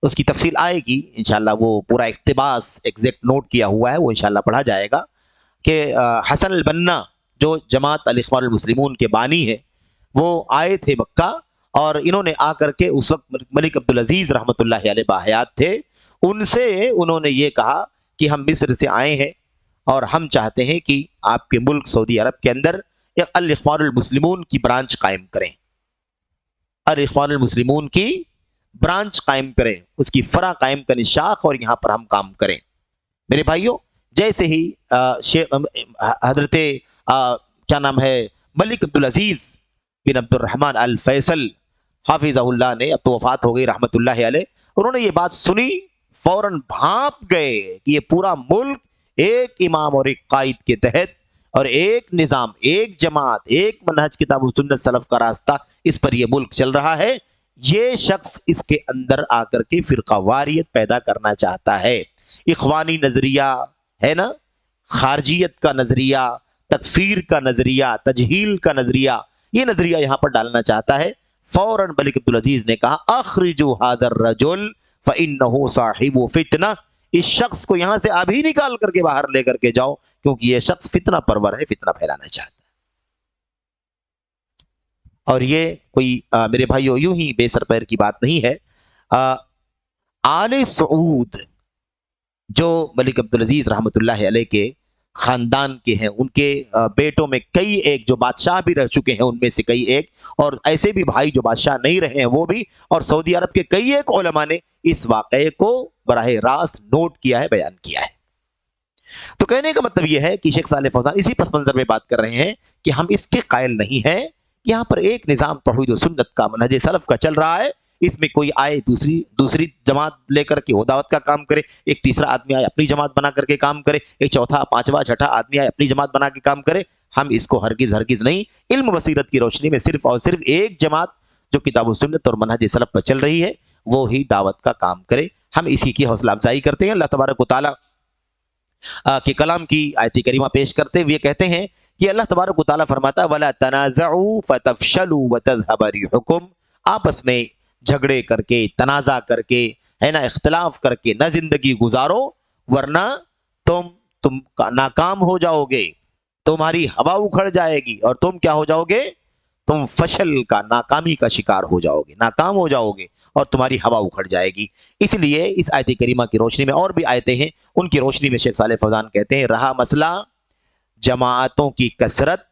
اس کی تفصیل آئے گی انشاءاللہ۔ وہ پورا اقتباس ایگزیکٹ نوٹ کیا ہوا ہے، وہ انشاءاللہ پڑھا جائے گا کہ حسن البنا جو جماعت الاخوان المسلمون کے بانی ہیں، وہ آئے تھے مکہ، اور انہوں نے آ کر کے اس وقت ملک عبدالعزیز رحمۃ اللہ علیہ باحیات تھے، ان سے انہوں نے یہ کہا کہ ہم مصر سے آئے ہیں اور ہم چاہتے ہیں کہ آپ کے ملک سعودی عرب کے اندر ایک الاخوان المسلمون کی برانچ قائم کریں، الاخوان المسلمون کی برانچ قائم کریں، اس کی فرع قائم کریں، شاخ، اور یہاں پر ہم کام کریں۔ میرے بھائیوں، جیسے ہی حضرت کیا نام ہے ملک عبدالعزیز بن عبد الرحمن الفیصل حافظہ اللہ نے، اب تو وفات ہو گئی رحمت اللہ علیہ، انہوں نے یہ بات سنی، فوراً بھانپ گئے کہ یہ پورا ملک ایک امام اور ایک قائد کے تحت، اور ایک نظام، ایک جماعت، ایک منہج کتاب و سنت سلف کا راستہ، اس پر یہ ملک چل رہا ہے۔ یہ شخص اس کے اندر آ کر کے فرقہ واریت پیدا کرنا چاہتا ہے، اخوانی نظریہ ہے نا، خارجیت کا نظریہ، تکفیر کا نظریہ، تجہیل کا نظریہ، یہ نظریہ یہاں پر ڈالنا چاہتا ہے۔ فوراً ملک عبدالعزیز نے کہا اخرجوا هذا الرجل فانه صاحب فتنہ، اس شخص کو یہاں سے ابھی نکال کر کے باہر لے کر کے جاؤ، کیونکہ یہ شخص فتنہ پرور ہے، فتنہ پھیلانا چاہتا ہے۔ اور یہ کوئی میرے بھائیو یوں ہی بے سر پیر کی بات نہیں ہے۔ آل سعود جو ملک عبدالعزیز رحمۃ اللہ علیہ کے خاندان کے ہیں، ان کے بیٹوں میں کئی ایک جو بادشاہ بھی رہ چکے ہیں، ان میں سے کئی ایک، اور ایسے بھی بھائی جو بادشاہ نہیں رہے ہیں وہ بھی، اور سعودی عرب کے کئی ایک علماء نے اس واقعے کو براہ راست نوٹ کیا ہے، بیان کیا ہے۔ تو کہنے کا مطلب یہ ہے کہ شیخ صالح فوزان اسی پس منظر میں بات کر رہے ہیں کہ ہم اس کے قائل نہیں ہیں، یہاں پر ایک نظام توحید و سنت کا، منہج سلف کا چل رہا ہے، اس میں کوئی آئے دوسری جماعت لے کر کے وہ دعوت کا کام کرے، ایک تیسرا آدمی آئے اپنی جماعت بنا کر کے کام کرے، ایک چوتھا، پانچواں، چھٹا آدمی آئے اپنی جماعت بنا کے کام کرے، ہم اس کو ہرگز نہیں، علم بصیرت کی روشنی میں صرف اور صرف ایک جماعت جو کتاب و سنت اور منہج سلف پر چل رہی ہے، وہ ہی دعوت کا کام کرے۔ ہم اسی کی حوصلہ افزائی کرتے ہیں۔ اللہ تبارک و تعالیٰ کے کلام کی آیت کریمہ پیش کرتے ہوئے کہتے ہیں کہ اللہ تبارک و تعالیٰ فرماتا ہے وَلَا تَنَازَعُوا فَتَفْشَلُوا وَتَذْهَبَ رِيحُكُمْ، آپس میں جھگڑے کر کے، تنازع کر کے، ہے نا، اختلاف کر کے نہ زندگی گزارو، ورنہ تم ناکام ہو جاؤ گے، تمہاری ہوا اکھڑ جائے گی، اور تم کیا ہو جاؤ گے؟ تم فشل کا، ناکامی کا شکار ہو جاؤ گے، ناکام ہو جاؤ گے، اور تمہاری ہوا اکھڑ جائے گی۔ اس لیے اس آیت کریمہ کی روشنی میں، اور بھی آیتیں ہیں، ان کی روشنی میں شیخ صالح فوزان کہتے ہیں رہا مسئلہ جماعتوں کی کثرت،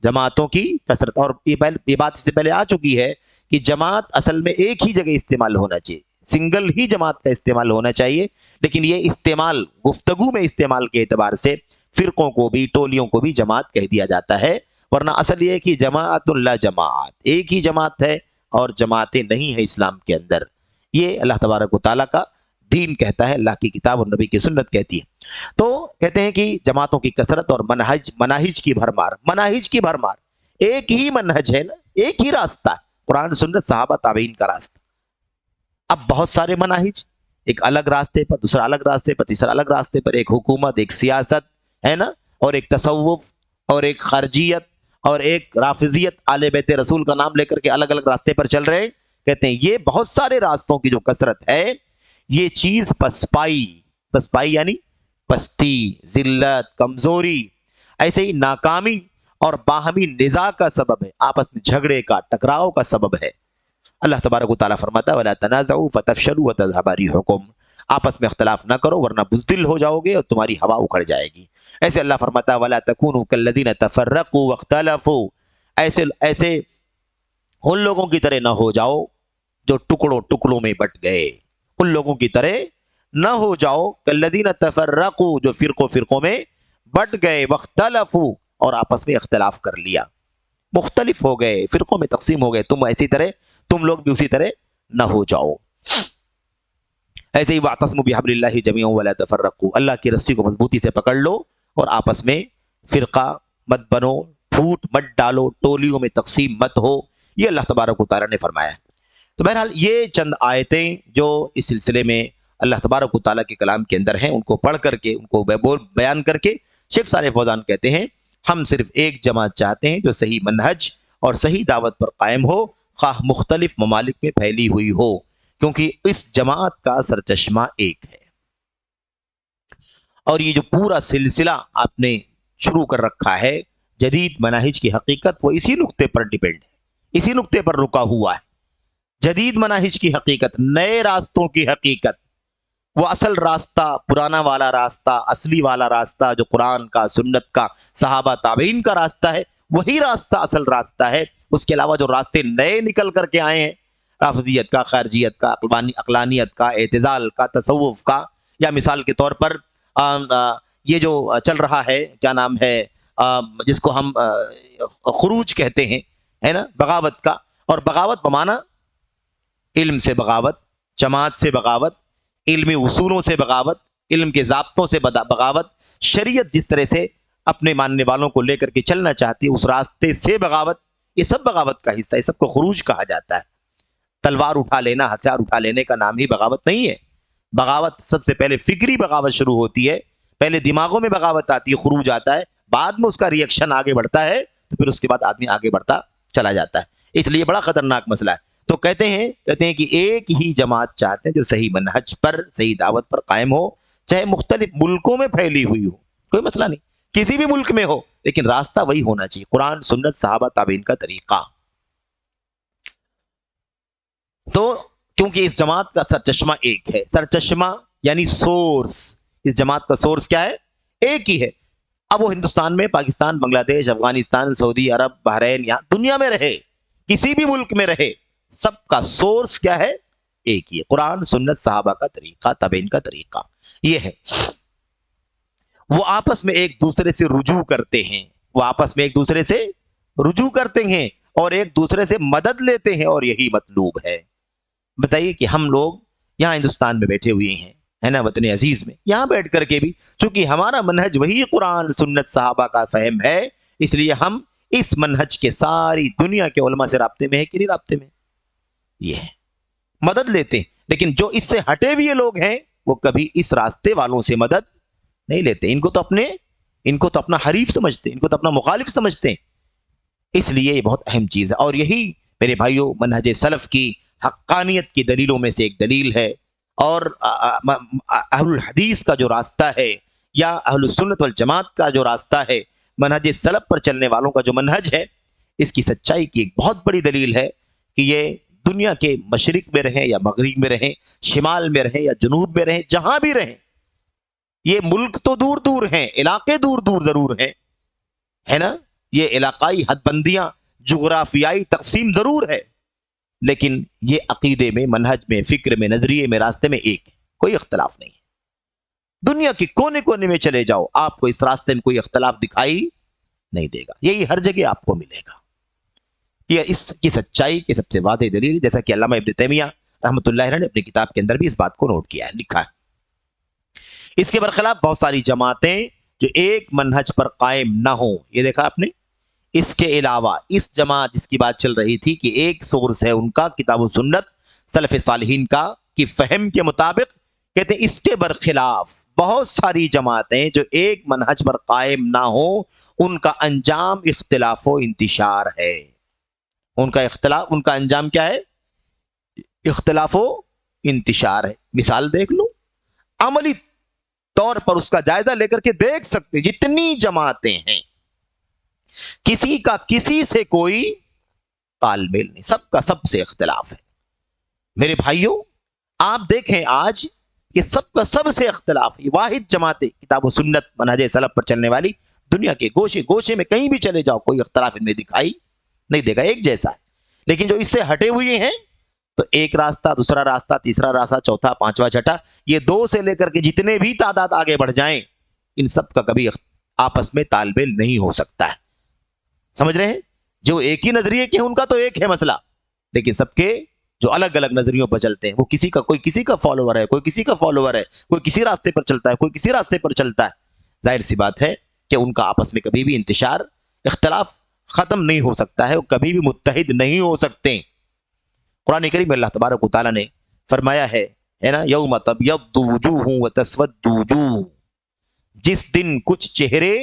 جماعتوں کی کثرت، اور یہ بات اس سے پہلے آ چکی ہے کہ جماعت اصل میں ایک ہی جگہ استعمال ہونا چاہیے، سنگل ہی جماعت کا استعمال ہونا چاہیے، لیکن یہ استعمال گفتگو میں استعمال کے اعتبار سے فرقوں کو بھی، ٹولیوں کو بھی جماعت کہہ دیا جاتا ہے، ورنہ اصل یہ ہے کہ جماعت لا جماعت، ایک ہی جماعت ہے اور جماعتیں نہیں ہیں اسلام کے اندر۔ یہ اللہ تبارک و تعالیٰ کا دین کہتا ہے، اللہ کی کتاب اور نبی کی سنت کہتی ہے۔ تو کہتے ہیں کہ جماعتوں کی کثرت اور مناہج کی بھرمار، مناہج کی بھرمار، ایک ہی منہج ہے نا، ایک ہی راستہ ہے، قرآن سنت صحابہ تابعین کا راستہ۔ اب بہت سارے مناہج، ایک الگ راستے پر، دوسرا الگ راستے پر، تیسرا الگ راستے پر، ایک حکومت، ایک سیاست، ہے نا، اور ایک تصوف، اور ایک خارجیت، اور ایک رافضیت، آل بیت رسول کا نام لے کر کے الگ الگ راستے پر چل رہے ہیں۔ کہتے ہیں یہ بہت سارے راستوں کی جو کثرت ہے، یہ چیز پسپائی یعنی پستی، ذلت، کمزوری، ایسے ہی ناکامی اور باہمی نزاع کا سبب ہے، آپس میں جھگڑے کا، ٹکراؤ کا سبب ہے۔ اللہ تبارک و تعالیٰ فرماتا ہے وَلَا تَنَازَعُوا فَتَفْشَلُوا وَتَذْهَبَ رِيحُكُمْ، آپس میں اختلاف نہ کرو ورنہ بزدل ہو جاؤ گے اور تمہاری ہوا اکھڑ جائے گی۔ ایسے اللہ فرماتا ہے وَلَا تَكُونُوا كَالَّذِينَ تَفَرَّقُوا وَاخْتَلَفُوا، ایسے ان لوگوں کی طرح نہ ہو جاؤ جو ٹکڑوں میں بٹ گئے، ان لوگوں کی طرح نہ ہو جاؤ كَالَّذِينَ تَفَرَّقُوا، جو فرقوں میں بٹ گئے، وَاخْتَلَفُوا، اور آپس میں اختلاف کر لیا، مختلف ہو گئے، فرقوں میں تقسیم ہو گئے، تم لوگ بھی اسی طرح نہ ہو جاؤ۔ ایسے ہی وَاعْتَصِمُوا بِحَبْلِ اللَّهِ جَمِيعًا وَلَا تَفَرَّقُوا، اللہ کی رسی کو مضبوطی سے پکڑ لو اور آپس میں فرقہ مت بنو، پھوٹ مت ڈالو، ٹولیوں میں تقسیم مت ہو، یہ اللہ تبارک و تعالیٰ نے فرمایا ہے۔ تو بہرحال یہ چند آیتیں جو اس سلسلے میں اللہ تبارک و تعالیٰ کے کلام کے اندر ہیں، ان کو پڑھ کر کے، ان کو بیان کر کے شیخ صالح فوزان کہتے ہیں ہم صرف ایک جماعت چاہتے ہیں جو صحیح منہج اور صحیح دعوت پر قائم ہو، خواہ مختلف ممالک میں پھیلی ہوئی ہو، کیونکہ اس جماعت کا سرچشمہ ایک ہے۔ اور یہ جو پورا سلسلہ آپ نے شروع کر رکھا ہے جدید مناہج کی حقیقت، وہ اسی نقطے پر ڈیپینڈ ہے، اسی نقطے پر رکا ہوا ہے۔ جدید مناہج کی حقیقت، نئے راستوں کی حقیقت، وہ اصل راستہ، پرانا والا راستہ، اصلی والا راستہ جو قرآن کا، سنت کا، صحابہ تابعین کا راستہ ہے، وہی راستہ اصل راستہ ہے۔ اس کے علاوہ جو راستے نئے نکل کر کے آئے ہیں، رافضیت کا، خارجیت کا، عقلانیت کا، اعتزال کا، تصوف کا، یا مثال کے طور پر یہ جو چل رہا ہے، کیا نام ہے، جس کو ہم خروج کہتے ہیں، ہے نا، بغاوت کا، اور بغاوت بمانا علم سے بغاوت، جماعت سے بغاوت، علمی اصولوں سے بغاوت، علم کے ضابطوں سے بغاوت، شریعت جس طرح سے اپنے ماننے والوں کو لے کر کے چلنا چاہتی ہے اس راستے سے بغاوت، یہ سب بغاوت کا حصہ ہے، یہ سب کو خروج کہا جاتا ہے۔ تلوار اٹھا لینا، ہتھیار اٹھا لینے کا نام ہی بغاوت نہیں ہے۔ بغاوت سب سے پہلے فکری بغاوت شروع ہوتی ہے، پہلے دماغوں میں بغاوت آتی ہے، خروج آتا ہے، بعد میں اس کا ریئیکشن آگے بڑھتا ہے، تو پھر اس کے بعد آدمی آگے بڑھتا چلا جاتا ہے۔ اس لیے بڑا خطرناک مسئلہ ہے۔ تو کہتے ہیں کہ ایک ہی جماعت چاہتے ہیں جو صحیح منہج پر، صحیح دعوت پر قائم ہو، چاہے مختلف ملکوں میں پھیلی ہوئی ہو، کوئی مسئلہ نہیں، کسی بھی ملک میں ہو، لیکن راستہ وہی ہونا چاہیے، قرآن، سنت، صحابہ تابعین کا طریقہ۔ تو کیونکہ اس جماعت کا سرچشمہ ایک ہے، سرچشمہ یعنی سورس، اس جماعت کا سورس کیا ہے؟ ایک ہی ہے۔ اب وہ ہندوستان میں، پاکستان، بنگلہ دیش، افغانستان، سعودی عرب، بحرین، یہاں دنیا میں رہے، کسی بھی ملک میں رہے، سب کا سورس کیا ہے؟ ایک ہی ہے، قرآن، سنت، صحابہ کا طریقہ، تابعین کا طریقہ، یہ ہے۔ وہ آپس میں ایک دوسرے سے رجوع کرتے ہیں، وہ آپس میں ایک دوسرے سے رجوع کرتے ہیں اور ایک دوسرے سے مدد لیتے ہیں، اور یہی مطلوب ہے۔ بتائیے کہ ہم لوگ یہاں ہندوستان میں بیٹھے ہوئے ہیں، ہے نا، وطن عزیز میں، یہاں بیٹھ کر کے بھی چونکہ ہمارا منہج وہی قرآن، سنت، صحابہ کا فہم ہے، اس لیے ہم اس منہج کے ساری دنیا کے علماء سے رابطے میں ہے کہ نہیں رابطے میں؟ یہ ہے، مدد لیتے ہیں۔ لیکن جو اس سے ہٹے ہوئے لوگ ہیں وہ کبھی اس راستے والوں سے مدد نہیں لیتے. ان کو تو اپنا حریف سمجھتے ہیں, ان کو تو اپنا مخالف سمجھتے ہیں. اس لیے یہ بہت اہم چیز ہے. اور یہی میرے بھائیوں منہج سلف کی حقانیت کی دلیلوں میں سے ایک دلیل ہے. اور اہل الحدیث کا جو راستہ ہے یا اہل السنت والجماعت کا جو راستہ ہے, منہج سلف پر چلنے والوں کا جو منہج ہے, اس کی سچائی کی ایک بہت بڑی دلیل ہے کہ یہ دنیا کے مشرق میں رہیں یا مغرب میں رہیں, شمال میں رہیں یا جنوب میں رہیں, جہاں بھی رہیں. یہ ملک تو دور دور ہیں, علاقے دور دور ضرور ہیں, ہے نا, یہ علاقائی حد بندیاں, جغرافیائی تقسیم ضرور ہے, لیکن یہ عقیدے میں, منہج میں, فکر میں, نظریے میں, راستے میں ایک ہے, کوئی اختلاف نہیں ہے. دنیا کے کونے کونے میں چلے جاؤ, آپ کو اس راستے میں کوئی اختلاف دکھائی نہیں دے گا. یہی ہر جگہ آپ کو ملے گا. یہ اس کی سچائی کی سب سے واضح دلیل, جیسا کہ علامہ ابن تیمیہ رحمۃ اللہ علیہ نے اپنی کتاب کے اندر بھی اس بات کو نوٹ کیا ہے, لکھا ہے. اس کے برخلاف بہت ساری جماعتیں جو ایک منہج پر قائم نہ ہوں, یہ دیکھا آپ نے. اس کے علاوہ اس جماعت جس کی بات چل رہی تھی کہ ایک سورس ہے ان کا کتاب و سنت سلف صالحین کا کی فہم کے مطابق, کہتے ہیں اس کے برخلاف بہت ساری جماعتیں جو ایک منہج پر قائم نہ ہوں, ان کا انجام اختلاف و انتشار ہے. ان کا انجام کیا ہے؟ اختلاف و انتشار ہے. مثال دیکھ لو, عملی طور پر اس کا جائزہ لے کر کے دیکھ سکتے, جتنی جماعتیں ہیں کسی کا کسی سے کوئی تال میل نہیں, سب کا سب سے اختلاف ہے. میرے بھائیوں آپ دیکھیں آج یہ سب کا سب سے اختلاف ہے. واحد جماعتیں کتاب و سنت منہج سلف پر چلنے والی, دنیا کے گوشے گوشے میں کہیں بھی چلے جاؤ کوئی اختلاف ان میں دکھائی نہیں دے گا, ایک جیسا ہے. لیکن جو اس سے ہٹے ہوئے ہیں تو ایک راستہ, دوسرا راستہ, تیسرا راستہ, چوتھا, پانچواں, چھٹا, یہ 2 سے لے کر کے جتنے بھی تعداد آگے بڑھ جائیں, ان سب کا کبھی آپس میں تال میل نہیں ہو سکتا ہے. سمجھ رہے ہیں؟ جو ایک ہی نظریے کے ہیں ان کا تو ایک ہے مسئلہ, لیکن سب کے جو الگ الگ نظریوں پر چلتے ہیں, وہ کوئی کسی کا فالوور ہے, کوئی کسی کا فالوور ہے, کوئی کسی راستے پر چلتا ہے, کوئی کسی راستے پر چلتا ہے. ظاہر سی بات ہے کہ ان کا آپس میں کبھی بھی انتشار, اختلاف ختم نہیں ہو سکتا ہے, وہ کبھی بھی متحد نہیں ہو سکتے. قرآن کریم میں اللہ تبارک و تعالیٰ نے فرمایا ہے نا, یوم تبیض وجوہ وتسود وجوہ, جس دن کچھ چہرے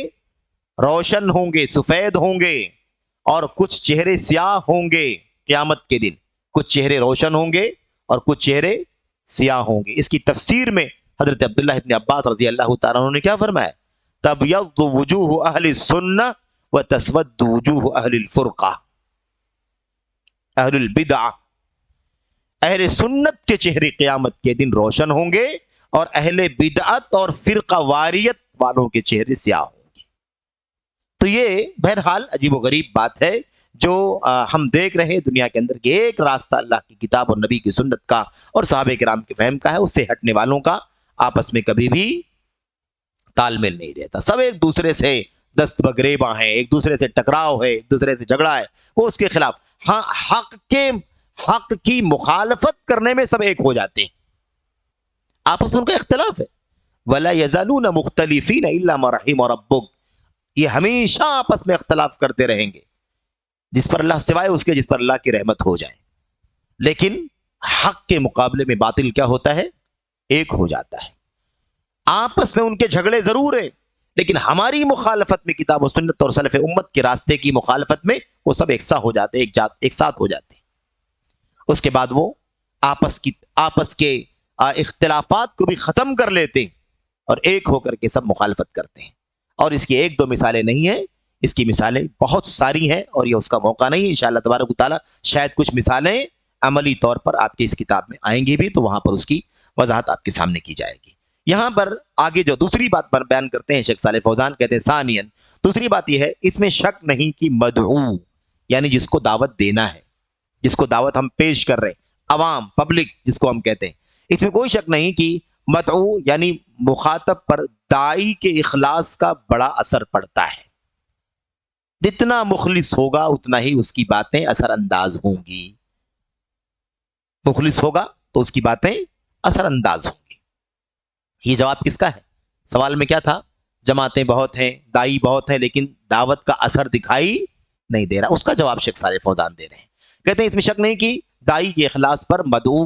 روشن ہوں گے, سفید ہوں گے, اور کچھ چہرے سیاہ ہوں گے. قیامت کے دن کچھ چہرے روشن ہوں گے اور کچھ چہرے سیاہ ہوں گے. اس کی تفسیر میں حضرت عبداللہ ابن عباس رضی اللہ تعالیٰ عنہ نے کیا فرمایا؟ تبیض وجوہ اہل السنہ وتسود وجوہ اہل الفرقہ, اہل البدعہ. اہل سنت کے چہرے قیامت کے دن روشن ہوں گے اور اہل بدعت اور فرقہ واریت والوں کے چہرے سیاہ ہوں گے. تو یہ بہرحال عجیب و غریب بات ہے جو ہم دیکھ رہے ہیں دنیا کے اندر کہ ایک راستہ اللہ کی کتاب اور نبی کی سنت کا اور صحابہ کرام کے فہم کا ہے, اس سے ہٹنے والوں کا آپس میں کبھی بھی تال میل نہیں رہتا. سب ایک دوسرے سے دست بگریباں ہیں, ایک دوسرے سے ٹکراؤ ہے, ایک دوسرے سے جھگڑا ہے, وہ اس کے خلاف. ہاں, حق کی مخالفت کرنے میں سب ایک ہو جاتے ہیں, آپس میں ان کا اختلاف ہے. وَلَا يَزَالُونَ مُخْتَلِفِينَ إِلَّا مَا رَحِمَ رَبُّكَ, یہ ہمیشہ آپس میں اختلاف کرتے رہیں گے, جس پر اللہ سوائے اس کے جس پر اللہ کی رحمت ہو جائے. لیکن حق کے مقابلے میں باطل کیا ہوتا ہے؟ ایک ہو جاتا ہے. آپس میں ان کے جھگڑے ضرور ہیں, لیکن ہماری مخالفت میں, کتاب و سنت اور سلف امت کے راستے کی مخالفت میں, وہ سب ایک ساتھ ہو جاتے ہیں, ایک ساتھ ہو جاتے ہیں. اس کے بعد وہ آپس کے اختلافات کو بھی ختم کر لیتے ہیں اور ایک ہو کر کے سب مخالفت کرتے ہیں. اور اس کی 1-2 مثالیں نہیں ہیں, اس کی مثالیں بہت ساری ہیں, اور یہ اس کا موقع نہیں ہے. انشاءاللہ تبارک و تعالی شاید کچھ مثالیں عملی طور پر آپ کی اس کتاب میں آئیں گی بھی, تو وہاں پر اس کی وضاحت آپ کے سامنے کی جائے گی. یہاں پر آگے جو دوسری بات پر بیان کرتے ہیں شیخ صالح فوزان, کہتے ہیں ثانیاً, دوسری بات یہ ہے, اس میں شک نہیں کہ مدعو یعنی جس کو دعوت دینا ہے, جس کو دعوت ہم پیش کر رہے ہیں, عوام, پبلک جس کو ہم کہتے ہیں, اس میں کوئی شک نہیں کہ مدعو یعنی مخاطب پر داعی کے اخلاص کا بڑا اثر پڑتا ہے. جتنا مخلص ہوگا اتنا ہی اس کی باتیں اثر انداز ہوں گی. مخلص ہوگا تو اس کی باتیں اثر انداز ہوں گی. یہ جواب کس کا ہے؟ سوال میں کیا تھا؟ جماعتیں بہت ہیں, دائی بہت ہیں, لیکن دعوت کا اثر دکھائی نہیں دے رہا. اس کا جواب شیخ صالح فوزان دے رہے ہیں. کہتے ہیں اس میں شک نہیں کہ دائی کے اخلاص پر مدعو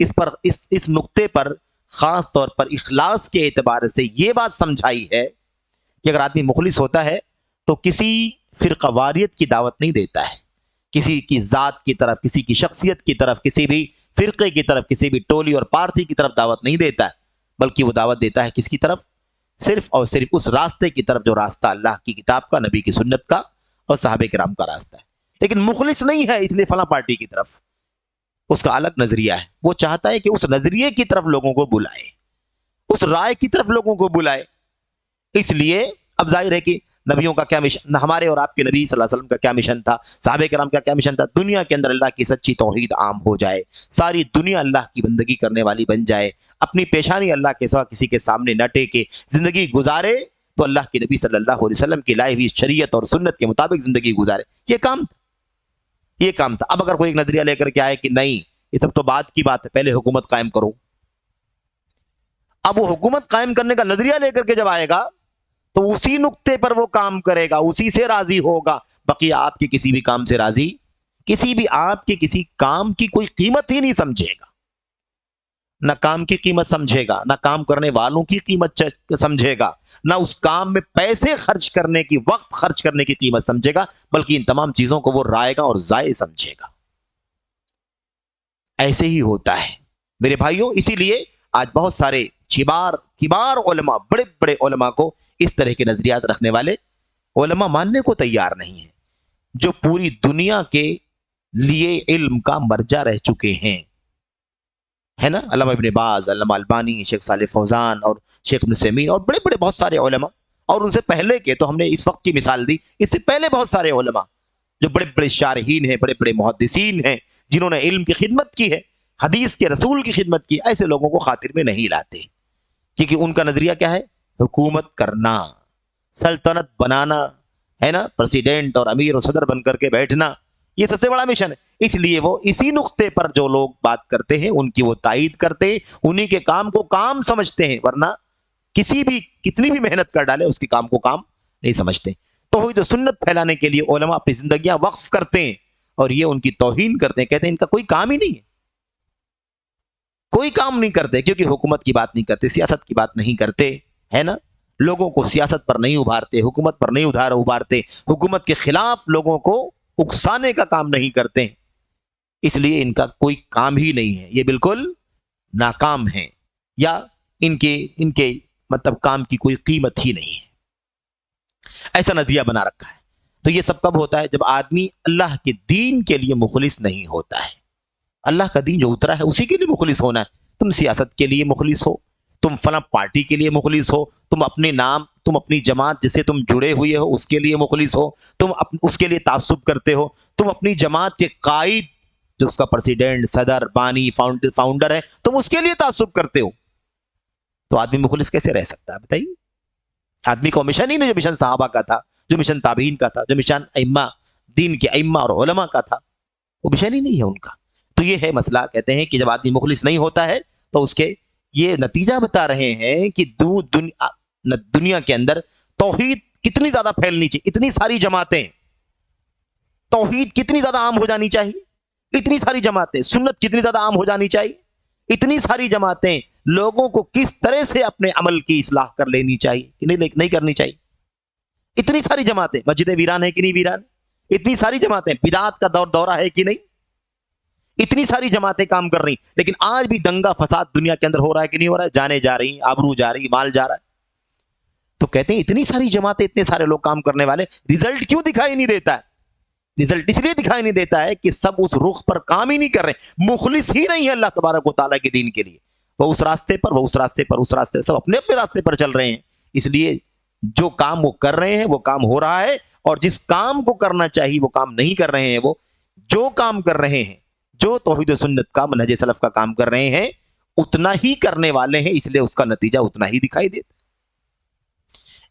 اس نقطے پر خاص طور پر اخلاص کے اعتبار سے یہ بات سمجھائی ہے کہ اگر آدمی مخلص ہوتا ہے تو کسی فرقہ واریت کی دعوت نہیں دیتا ہے، کسی کی ذات کی طرف، کسی کی شخصیت کی طرف، کسی بھی فرقے کی طرف، کسی بھی ٹولی اور پارٹی کی طرف دعوت نہیں دیتا ہے، بلکہ وہ دعوت دیتا ہے کس کی طرف؟ صرف اور صرف اس راستے کی طرف جو راستہ اللہ کی کتاب کا، نبی کی سنت کا اور صحابہ کرام کا راستہ ہے۔ لیکن مخلص نہیں ہے اس لیے فلاں پارٹی کی طرف، اس کا الگ نظریہ ہے، وہ چاہتا ہے کہ اس نظریے کی طرف لوگوں کو بلائے، اس رائے کی طرف لوگوں کو بلائے۔ اس لیے اب ظاہر ہے کہ نبیوں کا کیا مشن، ہمارے اور آپ کے نبی صلی اللہ علیہ وسلم کا کیا مشن تھا، صحابہ کرام کا کیا مشن تھا؟ دنیا کے اندر اللہ کی سچی توحید عام ہو جائے، ساری دنیا اللہ کی بندگی کرنے والی بن جائے، اپنی پیشانی اللہ کے سوا کسی کے سامنے نہ ٹیکے، زندگی گزارے تو اللہ کے نبی صلی اللہ علیہ وسلم کی لائی ہوئی شریعت اور سنت کے مطابق زندگی گزارے۔ یہ کام تھا۔ اب اگر کوئی ایک نظریہ لے کر کے آئے کہ نہیں یہ سب تو بعد کی بات ہے، پہلے حکومت قائم کرو، اب وہ حکومت قائم کرنے کا نظریہ لے کر کے جب آئے گا تو اسی نقطے پر وہ کام کرے گا، اسی سے راضی ہوگا، بقیہ آپ کے کسی بھی کام سے راضی، کسی بھی آپ کے کسی کام کی کوئی قیمت ہی نہیں سمجھے گا، نہ کام کی قیمت سمجھے گا، نہ کام کرنے والوں کی قیمت سمجھے گا، نہ اس کام میں پیسے خرچ کرنے کی، وقت خرچ کرنے کی قیمت سمجھے گا، بلکہ ان تمام چیزوں کو وہ رائے گا اور ضائع سمجھے گا۔ ایسے ہی ہوتا ہے میرے بھائیوں۔ اسی لیے آج بہت سارے کبار علماء، بڑے بڑے علماء کو اس طرح کے نظریات رکھنے والے علماء ماننے کو تیار نہیں ہیں، جو پوری دنیا کے لیے علم کا مرجع رہ چکے ہیں، ہے نا؟ علامہ ابن باز، علامہ البانی، شیخ صالح فوزان اور شیخ ابن عثیمین اور بڑے بڑے بہت سارے علماء، اور ان سے پہلے کے تو ہم نے اس وقت کی مثال دی، اس سے پہلے بہت سارے علماء جو بڑے بڑے شارحین ہیں، بڑے بڑے محدثین ہیں، جنہوں نے علم کی خدمت کی ہے، حدیث کے رسول کی خدمت کی، ایسے لوگوں کو خاطر میں نہیں لاتے، کیونکہ ان کا نظریہ کیا ہے؟ حکومت کرنا، سلطنت بنانا، ہے نا؟ پریزیڈنٹ اور امیر اور صدر بن کر کے بیٹھنا، یہ سب سے بڑا مشن ہے۔ اس لیے وہ اسی نقطے پر جو لوگ بات کرتے ہیں ان کی وہ تائید کرتے ہیں، انہی کے کام کو کام سمجھتے ہیں، ورنہ کتنی بھی محنت کر ڈالے اس کے کام کو کام نہیں سمجھتے۔ توحید و سنت پھیلانے کے لیے علماء اپنی زندگیاں وقف کرتے ہیں اور یہ ان کی توہین کرتے ہیں، کہتے ہیں ان کا کوئی کام ہی نہیں ہے، کوئی کام نہیں کرتے، کیونکہ حکومت کی بات نہیں کرتے، سیاست کی بات نہیں کرتے، ہے نا؟ لوگوں کو سیاست پر نہیں ابھارتے، حکومت پر نہیں ابھارتے، حکومت کے خلاف لوگوں کو اکسانے کا کام نہیں کرتے، اس لیے ان کا کوئی کام ہی نہیں ہے، یہ بالکل ناکام ہیں، یا ان کے مطلب کام کی کوئی قیمت ہی نہیں ہے، ایسا نظریہ بنا رکھا ہے۔ تو یہ سب کب ہوتا ہے؟ جب آدمی اللہ کے دین کے لیے مخلص نہیں ہوتا ہے۔ اللہ کا دین جو اترا ہے اسی کے لیے مخلص ہونا ہے۔ تم سیاست کے لیے مخلص ہو، تم فلاں پارٹی کے لیے مخلص ہو، تم اپنے نام، تم اپنی جماعت جس سے تم جڑے ہوئے ہو اس کے لیے مخلص ہو، تم اس کے لیے تعصب کرتے ہو، تم اپنی جماعت کے قائد جو اس کا پریزیڈنٹ، صدر، بانی، فاؤنڈر ہے، تم اس کے لیے تعصب کرتے ہو، تو آدمی مخلص کیسے رہ سکتا ہے بتائیے؟ آدمی کو مشن ہی نہیں جو مشن صحابہ کا تھا، جو مشن تابعین کا تھا، جو مشن ائمہ، دین کے ائمہ اور علماء کا تھا، وہ مشن ہی نہیں ہے ان کا۔ تو یہ ہے مسئلہ، کہتے ہیں کہ جب آدمی مخلص نہیں ہوتا ہے تو اس کے یہ نتیجہ بتا رہے ہیں کہ دنیا کے اندر توحید کتنی زیادہ پھیلنی چاہیے، اتنی ساری جماعتیں، توحید کتنی زیادہ عام ہو جانی چاہیے، اتنی ساری جماعتیں، سنت کتنی زیادہ عام ہو جانی چاہیے، اتنی ساری جماعتیں، لوگوں کو کس طرح سے اپنے عمل کی اصلاح کر لینی چاہیے کہ نہیں کرنی چاہیے، اتنی ساری جماعتیں، مسجدیں ویران ہے کہ نہیں ویران، اتنی ساری جماعتیں، بدعات کا دورہ ہے کہ نہیں، اتنی ساری جماعتیں کام کر رہی، لیکن آج بھی دنگا فساد دنیا کے اندر ہو رہا ہے کہ نہیں ہو رہا ہے؟ جانے جا رہی، آبرو جا رہی، مال جا رہا ہے۔ تو کہتے ہیں اتنی ساری جماعتیں، اتنے سارے لوگ کام کرنے والے، رزلٹ کیوں دکھائی نہیں دیتا ہے؟ رزلٹ اس لیے دکھائی نہیں دیتا ہے کہ سب اس رخ پر کام ہی نہیں کر رہے، مخلص ہی نہیں ہے اللہ تبارک و تعالیٰ کے دین کے لیے، وہ اس راستے پر سب اپنے اپنے راستے پر چل رہے ہیں، اس لیے جو کام وہ کر رہے ہیں وہ کام ہو رہا ہے، اور جس کام کو کرنا چاہیے وہ کام نہیں کر رہے ہیں، وہ جو کام کر رہے ہیں، جو توحید و سنت کا، منہج سلف کا کام کر رہے ہیں، اتنا ہی کرنے والے ہیں، اس لیے اس کا نتیجہ اتنا ہی دکھائی دیتا۔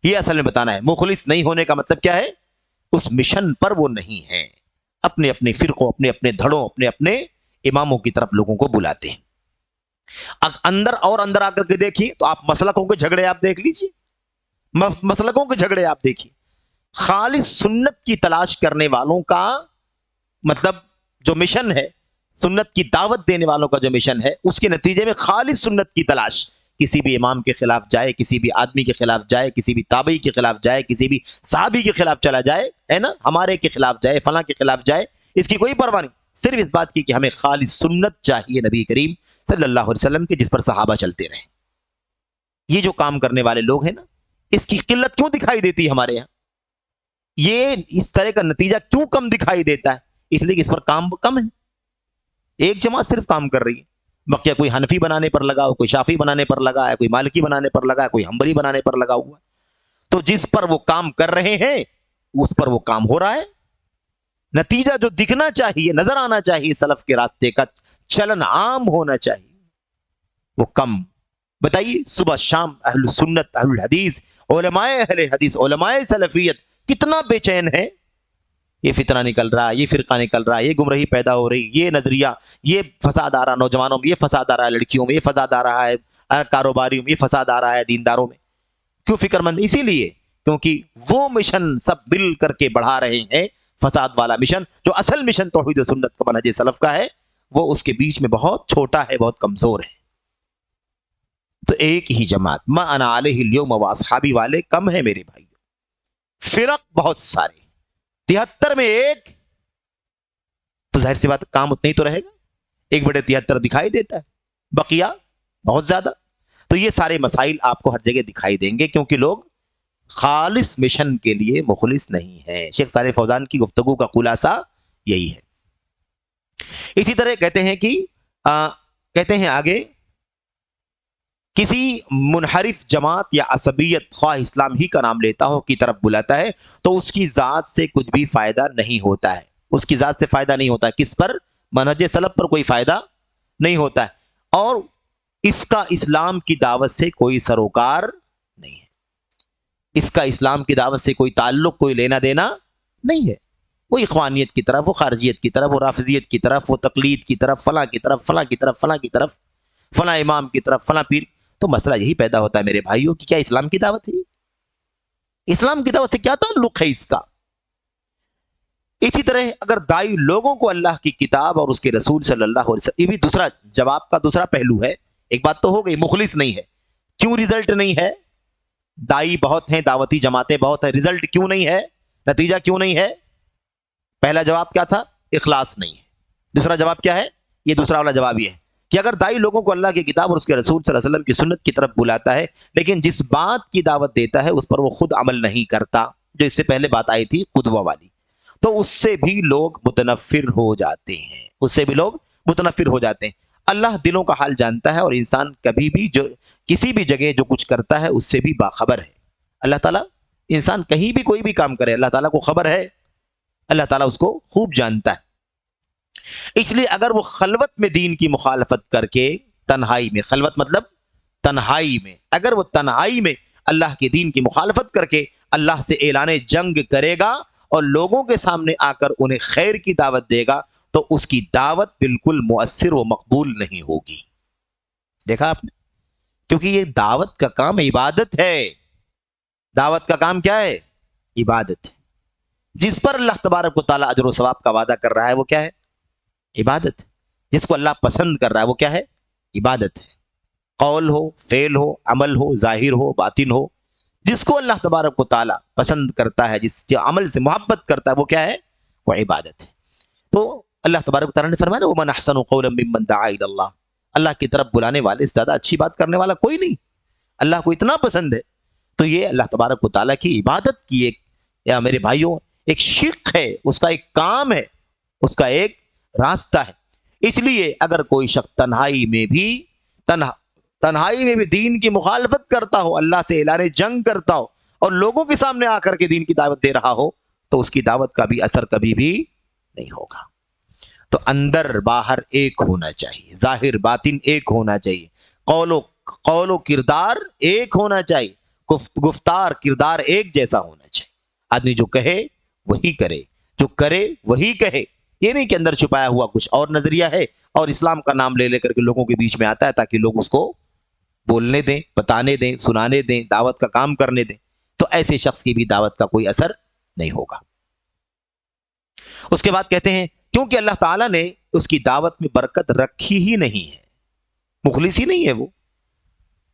یہ اصل میں بتانا ہے، مخلص نہیں ہونے کا مطلب کیا ہے؟ اس مشن پر وہ نہیں ہے، اپنے اپنے فرقوں، اپنے اپنے دھڑوں، اپنے اپنے اماموں کی طرف لوگوں کو بلاتے ہیں۔ اندر آ کر کے دیکھیے تو آپ مسلکوں کے جھگڑے آپ دیکھ لیجیے، مسلکوں کے جھگڑے آپ دیکھیے، خالص سنت کی تلاش کرنے والوں کا مطلب جو مشن ہے، سنت کی دعوت دینے والوں کا جو مشن ہے اس کے نتیجے میں خالص سنت کی تلاش، کسی بھی امام کے خلاف جائے، کسی بھی آدمی کے خلاف جائے، کسی بھی تابعی کے خلاف جائے، کسی بھی صحابی کے خلاف چلا جائے، ہے نا، ہمارے کے خلاف جائے، فلاں کے خلاف جائے، اس کی کوئی پرواہ نہیں، صرف اس بات کی کہ ہمیں خالص سنت چاہیے نبی کریم صلی اللہ علیہ وسلم کے، جس پر صحابہ چلتے رہے۔ یہ جو کام کرنے والے لوگ ہیں نا، اس کی قلت کیوں دکھائی دیتی ہے ہمارے یہاں؟ یہ اس طرح کا نتیجہ کیوں کم دکھائی دیتا ہے؟ اس لیے کہ اس پر کام کم ہے، ایک جماعت صرف کام کر رہی ہے، بقیہ کوئی حنفی بنانے پر لگا ہو، کوئی شافی بنانے پر لگا ہے، کوئی مالکی بنانے پر لگا ہے، کوئی حنبلی بنانے پر لگا ہوا ہے۔ تو جس پر وہ کام کر رہے ہیں اس پر وہ کام ہو رہا ہے، نتیجہ جو دکھنا چاہیے، نظر آنا چاہیے، سلف کے راستے کا چلن عام ہونا چاہیے، وہ کم۔ بتائیے صبح شام اہل سنت، اہل الحدیث، علماء اہل حدیث، علماء سلفیت کتنا بے چین ہے، یہ فتنہ نکل رہا ہے، یہ فرقہ نکل رہا ہے، یہ گمراہی پیدا ہو رہی، یہ نظریہ، یہ فساد آ رہا نوجوانوں میں، یہ فساد آ رہا ہے لڑکیوں میں، یہ فساد آ رہا ہے کاروباریوں میں، یہ فساد آ رہا ہے دینداروں میں۔ کیوں فکر مند؟ اسی لیے کیونکہ وہ مشن سب مل کر کے بڑھا رہے ہیں، فساد والا مشن، جو اصل مشن توحید و سنت کا منہج سلف کا ہے، وہ اس کے بیچ میں بہت چھوٹا ہے، بہت کمزور ہے۔ تو ایک ہی جماعت، ما انا علیہ اليوم واصحابی والے کم ہیں میرے بھائی، فرق بہت سارے، 73 میں ایک، تو ظاہر سی بات کام اتنا ہی تو رہے گا، 1/73 دکھائی دیتا ہے، بقیہ بہت زیادہ۔ تو یہ سارے مسائل آپ کو ہر جگہ دکھائی دیں گے، کیونکہ لوگ خالص مشن کے لیے مخلص نہیں ہیں۔ شیخ صالح فوزان کی گفتگو کا خلاصہ یہی ہے۔ اسی طرح کہتے ہیں کہ کہتے ہیں آگے، کسی منحرف جماعت یا عصبیت، خواہ اسلام ہی کا نام لیتا ہو، کی طرف بلاتا ہے تو اس کی ذات سے کچھ بھی فائدہ نہیں ہوتا ہے، اس کی ذات سے فائدہ نہیں ہوتا ہے، کس پر؟ منہج سلف پر کوئی فائدہ نہیں ہوتا ہے، اور اس کا اسلام کی دعوت سے کوئی سروکار نہیں ہے، اس کا اسلام کی دعوت سے کوئی تعلق، کوئی لینا دینا نہیں ہے، وہ اخوانیت کی طرف، وہ خارجیت کی طرف، وہ رافضیت کی طرف، وہ تقلید کی طرف، فلاں کی طرف، فلاں کی طرف، فلاں کی طرف، فلاں امام کی طرف، فلاں پیر۔ تو مسئلہ یہی پیدا ہوتا ہے میرے بھائیوں کہ کیا اسلام کی دعوت ہے؟ اسلام کی دعوت سے کیا تعلق ہے اس کا؟ اسی طرح اگر دائی لوگوں کو اللہ کی کتاب اور اس کے رسول صلی اللہ علیہ وسلم، یہ بھی دوسرا جواب کا دوسرا پہلو ہے۔ ایک بات تو ہو گئی، مخلص نہیں ہے، کیوں رزلٹ نہیں ہے؟ دائی بہت ہیں، دعوتی جماعتیں بہت ہیں، رزلٹ کیوں نہیں ہے؟ نتیجہ کیوں نہیں ہے؟ پہلا جواب کیا تھا؟ اخلاص نہیں ہے۔ دوسرا جواب کیا ہے؟ یہ دوسرا والا جواب یہ ہے کہ اگر دائی لوگوں کو اللہ کی کتاب اور اس کے رسول صلی اللہ علیہ وسلم کی سنت کی طرف بلاتا ہے، لیکن جس بات کی دعوت دیتا ہے اس پر وہ خود عمل نہیں کرتا، جو اس سے پہلے بات آئی تھی قدوہ والی، تو اس سے بھی لوگ متنفر ہو جاتے ہیں، اس سے بھی لوگ متنفر ہو جاتے ہیں۔ اللہ دلوں کا حال جانتا ہے، اور انسان کبھی بھی جو کسی بھی جگہ جو کچھ کرتا ہے اس سے بھی باخبر ہے۔ اللہ تعالیٰ، انسان کہیں بھی کوئی بھی کام کرے، اللہ تعالیٰ کو خبر ہے، اللہ تعالیٰ اس کو خوب جانتا ہے۔ اس لیے اگر وہ خلوت میں دین کی مخالفت کر کے، تنہائی میں، خلوت مطلب تنہائی میں، اگر وہ تنہائی میں اللہ کے دین کی مخالفت کر کے اللہ سے اعلان جنگ کرے گا اور لوگوں کے سامنے آ کر انہیں خیر کی دعوت دے گا، تو اس کی دعوت بالکل مؤثر و مقبول نہیں ہوگی۔ دیکھا آپ نے؟ کیونکہ یہ دعوت کا کام عبادت ہے، دعوت کا کام کیا ہے؟ عبادت ہے۔ جس پر اللہ تبارک و تعالیٰ اجر و ثواب کا وعدہ کر رہا ہے وہ کیا ہے؟ عبادت۔ جس کو اللہ پسند کر رہا ہے وہ کیا ہے؟ عبادت ہے۔ قول ہو، فعل ہو، عمل ہو، ظاہر ہو، باطن ہو، جس کو اللہ تبارک و تعالیٰ پسند کرتا ہے، جس کے عمل سے محبت کرتا ہے، وہ کیا ہے؟ وہ عبادت ہے۔ تو اللہ تبارک و تعالیٰ نے فرمایا وَمَنْ أَحْسَنُ قَوْلًا مِّمَّنْ دَعَا إِلَى اللَّهِ، اللہ کی طرف بلانے والے سے زیادہ اچھی بات کرنے والا کوئی نہیں، اللہ کو اتنا پسند ہے۔ تو یہ اللہ تبارک و تعالیٰ کی عبادت کی ایک، یا میرے بھائیوں، ایک شق ہے، اس کا ایک کام ہے، اس کا ایک راستہ ہے۔ اس لیے اگر کوئی شخص تنہائی میں بھی دین کی مخالفت کرتا ہو، اللہ سے اعلان جنگ کرتا ہو، اور لوگوں کے سامنے آ کر کے دین کی دعوت دے رہا ہو، تو اس کی دعوت کا بھی اثر کبھی بھی نہیں ہوگا۔ تو اندر باہر ایک ہونا چاہیے، ظاہر باطن ایک ہونا چاہیے، قول و کردار ایک ہونا چاہیے، گفتار کردار ایک جیسا ہونا چاہیے۔ آدمی جو کہے وہی کرے، جو کرے وہی کہے۔ یہ نہیں کہ اندر چھپایا ہوا کچھ اور نظریہ ہے اور اسلام کا نام لے لے کر کے لوگوں کے بیچ میں آتا ہے تاکہ لوگ اس کو بولنے دیں، بتانے دیں، سنانے دیں، دعوت کا کام کرنے دیں، تو ایسے شخص کی بھی دعوت کا کوئی اثر نہیں ہوگا۔ اس کے بعد کہتے ہیں کیونکہ اللہ تعالیٰ نے اس کی دعوت میں برکت رکھی ہی نہیں ہے، مخلص ہی نہیں ہے، وہ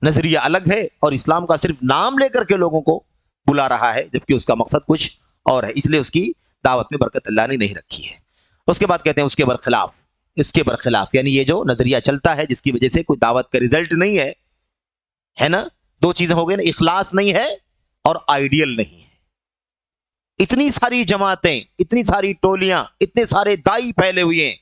نظریہ الگ ہے اور اسلام کا صرف نام لے کر کے لوگوں کو بلا رہا ہے، جبکہ اس کا مقصد کچھ اور ہے، اس لیے اس کی دعوت میں برکت اللہ نے نہیں رکھی ہے۔ اس کے بعد کہتے ہیں اس کے برخلاف یعنی یہ جو نظریہ چلتا ہے جس کی وجہ سے کوئی دعوت کا رزلٹ نہیں ہے نا، دو چیزیں ہو گئی نا، اخلاص نہیں ہے اور آئیڈیل نہیں ہے۔ اتنی ساری جماعتیں، اتنی ساری ٹولیاں، اتنے سارے دائی پھیلے ہوئے ہیں،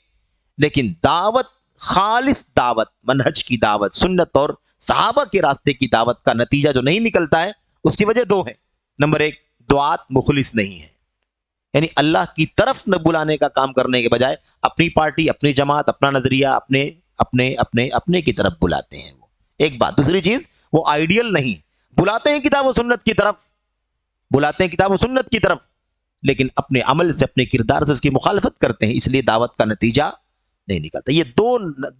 لیکن دعوت، خالص دعوت، منہج کی دعوت، سنت اور صحابہ کے راستے کی دعوت کا نتیجہ جو نہیں نکلتا ہے، اس کی وجہ دو ہیں۔ نمبر ایک، دعات مخلص نہیں ہے، یعنی اللہ کی طرف نہ بلانے کا کام کرنے کے بجائے اپنی پارٹی، اپنی جماعت، اپنا نظریہ، اپنے کی طرف بلاتے ہیں وہ، ایک بات۔ دوسری چیز، وہ آئیڈیل نہیں، بلاتے ہیں کتاب و سنت کی طرف، بلاتے ہیں کتاب و سنت کی طرف، لیکن اپنے عمل سے، اپنے کردار سے اس کی مخالفت کرتے ہیں، اس لیے دعوت کا نتیجہ نہیں نکلتا۔ یہ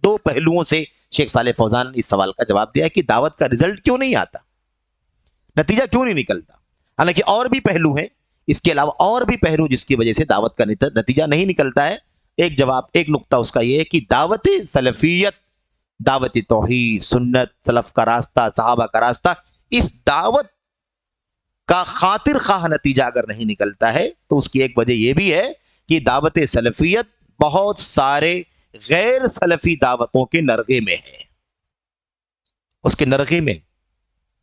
دو پہلوؤں سے شیخ صالح فوزان نے اس سوال کا جواب دیا کہ دعوت کا رزلٹ کیوں نہیں آتا، نتیجہ کیوں نہیں نکلتا۔ حالانکہ اور بھی پہلو ہیں، اس کے علاوہ اور بھی پہلو جس کی وجہ سے دعوت کا نتیجہ نہیں نکلتا ہے۔ ایک جواب، ایک نقطہ اس کا یہ ہے کہ دعوت سلفیت، دعوت توحید، سنت، سلف کا راستہ، صحابہ کا راستہ، اس دعوت کا خاطر خواہ نتیجہ اگر نہیں نکلتا ہے تو اس کی ایک وجہ یہ بھی ہے کہ دعوت سلفیت بہت سارے غیر سلفی دعوتوں کے نرغے میں ہے، اس کے نرغے میں،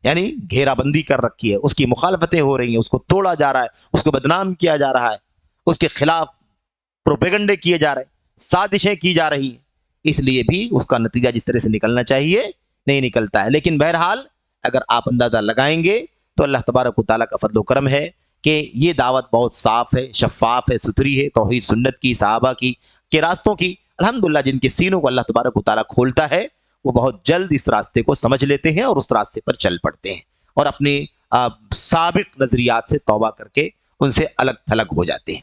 یعنی گھیرا بندی کر رکھی ہے، اس کی مخالفتیں ہو رہی ہیں، اس کو توڑا جا رہا ہے، اس کو بدنام کیا جا رہا ہے، اس کے خلاف پروپیگنڈے کیے جا رہے ہیں، سازشیں کی جا رہی ہیں، اس لیے بھی اس کا نتیجہ جس طرح سے نکلنا چاہیے نہیں نکلتا ہے۔ لیکن بہرحال اگر آپ اندازہ لگائیں گے تو اللہ تبارک و تعالیٰ کا فضل و کرم ہے کہ یہ دعوت بہت صاف ہے، شفاف ہے، ستھری ہے، توحید سنت کی، صحابہ کی کے راستوں کی۔ الحمدللہ جن کے سینوں کو اللہ تبارک و تعالیٰ کھولتا ہے وہ بہت جلد اس راستے کو سمجھ لیتے ہیں اور اس راستے پر چل پڑتے ہیں اور اپنے سابق نظریات سے توبہ کر کے ان سے الگ تھلگ ہو جاتے ہیں۔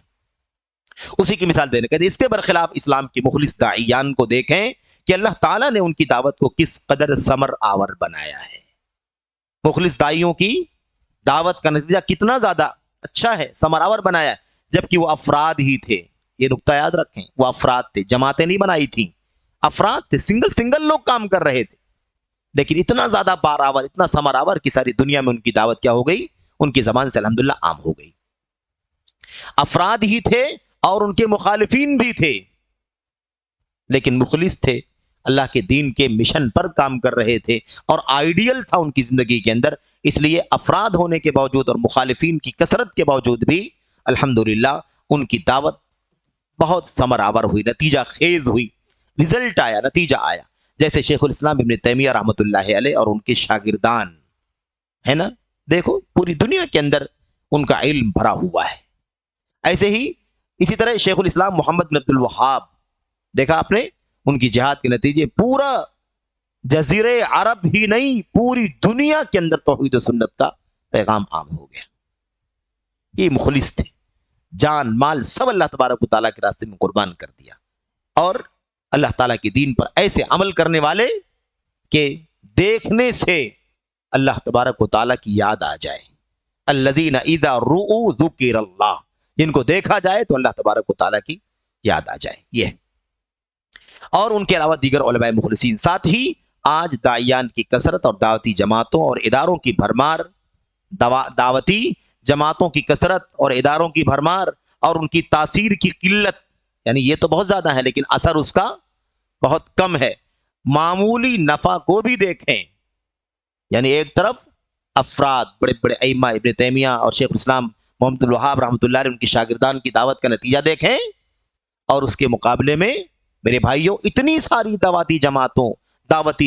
اسی کی مثال دینے کے اس کے برخلاف اسلام کے مخلص داعیان کو دیکھیں کہ اللہ تعالیٰ نے ان کی دعوت کو کس قدر ثمر آور بنایا ہے۔ مخلص داعیوں کی دعوت کا نتیجہ کتنا زیادہ اچھا ہے، ثمر آور بنایا ہے، جبکہ وہ افراد ہی تھے۔ یہ نقطہ یاد رکھیں، وہ افراد تھے، جماعتیں نہیں بنائی تھیں، افراد تھے، سنگل لوگ کام کر رہے تھے، لیکن اتنا زیادہ بار آور، اتنا ثمر آور کہ ساری دنیا میں ان کی دعوت کیا ہو گئی، ان کی زبان سے الحمدللہ عام ہو گئی۔ افراد ہی تھے اور ان کے مخالفین بھی تھے، لیکن مخلص تھے، اللہ کے دین کے مشن پر کام کر رہے تھے اور آئیڈیل تھا ان کی زندگی کے اندر، اس لیے افراد ہونے کے باوجود اور مخالفین کی کثرت کے باوجود بھی الحمدللہ ان کی دعوت بہت ثمر آور ہوئی، نتیجہ خیز ہوئی، رزلٹ آیا، نتیجہ آیا۔ جیسے شیخ الاسلام ابن تیمیہ رحمۃ اللہ علیہ اور ان کے شاگردان ہے نا، دیکھو پوری دنیا کے اندر ان کا علم بھرا ہوا ہے۔ ایسے ہی اسی طرح شیخ الاسلام محمد بن عبد الوہاب، دیکھا آپ نے، ان کی جہاد کے نتیجے پورا جزیرے عرب ہی نہیں، پوری دنیا کے اندر توحید و سنت کا پیغام عام ہو گیا۔ یہ مخلص تھے، جان مال سب اللہ تبارک و تعالیٰ کے راستے میں قربان کر دیا، اور اللہ تعالیٰ کے دین پر ایسے عمل کرنے والے کہ دیکھنے سے اللہ تبارک و تعالیٰ کی یاد آ جائے۔ الذین اذا رؤوا ذکر اللہ، جن کو دیکھا جائے تو اللہ تبارک و تعالیٰ کی یاد آ جائے، یہ۔ اور ان کے علاوہ دیگر علماء مخلصین۔ ساتھ ہی آج داعیان کی کثرت اور دعوتی جماعتوں اور اداروں کی بھرمار، دعوتی جماعتوں کی کثرت اور اداروں کی بھرمار اور ان کی تاثیر کی قلت، یعنی یہ تو بہت زیادہ ہے لیکن اثر اس کا بہت کم ہے۔ معمولی نفع کو بھی دیکھیں، یعنی ایک طرف افراد، بڑے بڑے ائمہ ابن تیمیہ اور شیخ الاسلام محمد الوہاب رحمۃ اللہ علیہ ان کی شاگردان کی دعوت کا نتیجہ دیکھیں، اور اس کے مقابلے میں میرے بھائیوں اتنی ساری دعوتی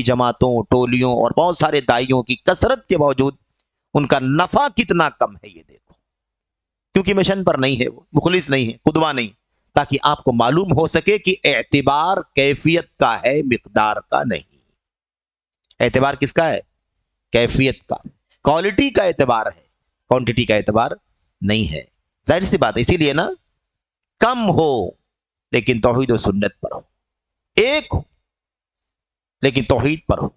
جماعتوں، ٹولیوں اور بہت سارے داعیوں کی کثرت کے باوجود ان کا نفع کتنا کم ہے، یہ دیکھو، کیونکہ مشن پر نہیں ہے، وہ مخلص نہیں ہے، قدوہ نہیں، تاکہ آپ کو معلوم ہو سکے کہ اعتبار کیفیت کا ہے، مقدار کا نہیں۔ اعتبار کس کا ہے؟ کیفیت کا، کوالٹی کا اعتبار ہے، کوانٹٹی کا اعتبار نہیں ہے۔ ظاہر سی بات ہے، اسی لیے نا، کم ہو لیکن توحید و سنت پر ہو، ایک ہو لیکن توحید پر ہو،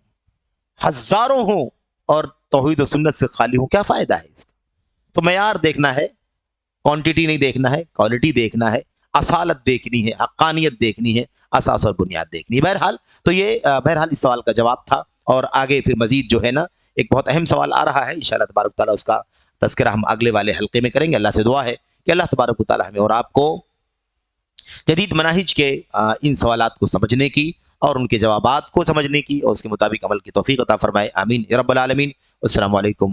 ہزاروں ہوں اور توحید و سنت سے خالی ہوں، کیا فائدہ ہے اس کا؟ تو معیار دیکھنا ہے، کوانٹٹی نہیں دیکھنا ہے، کوالٹی دیکھنا ہے۔ اصالت دیکھنی ہے، حقانیت دیکھنی ہے، اساس اور بنیاد دیکھنی ہے۔ بہرحال تو یہ بہرحال اس سوال کا جواب تھا، اور آگے پھر مزید جو ہے نا ایک بہت اہم سوال آ رہا ہے، انشاءاللہ تبارک تعالیٰ اس کا تذکرہ ہم اگلے والے حلقے میں کریں گے۔ اللہ سے دعا ہے کہ اللہ تبارک تعالیٰ ہمیں اور آپ کو جدید مناہج کے ان سوالات کو سمجھنے کی اور ان کے جوابات کو سمجھنے کی اور اس کے مطابق عمل کی توفیق عطا فرمائے، آمین یا رب العالمین۔ السلام علیکم۔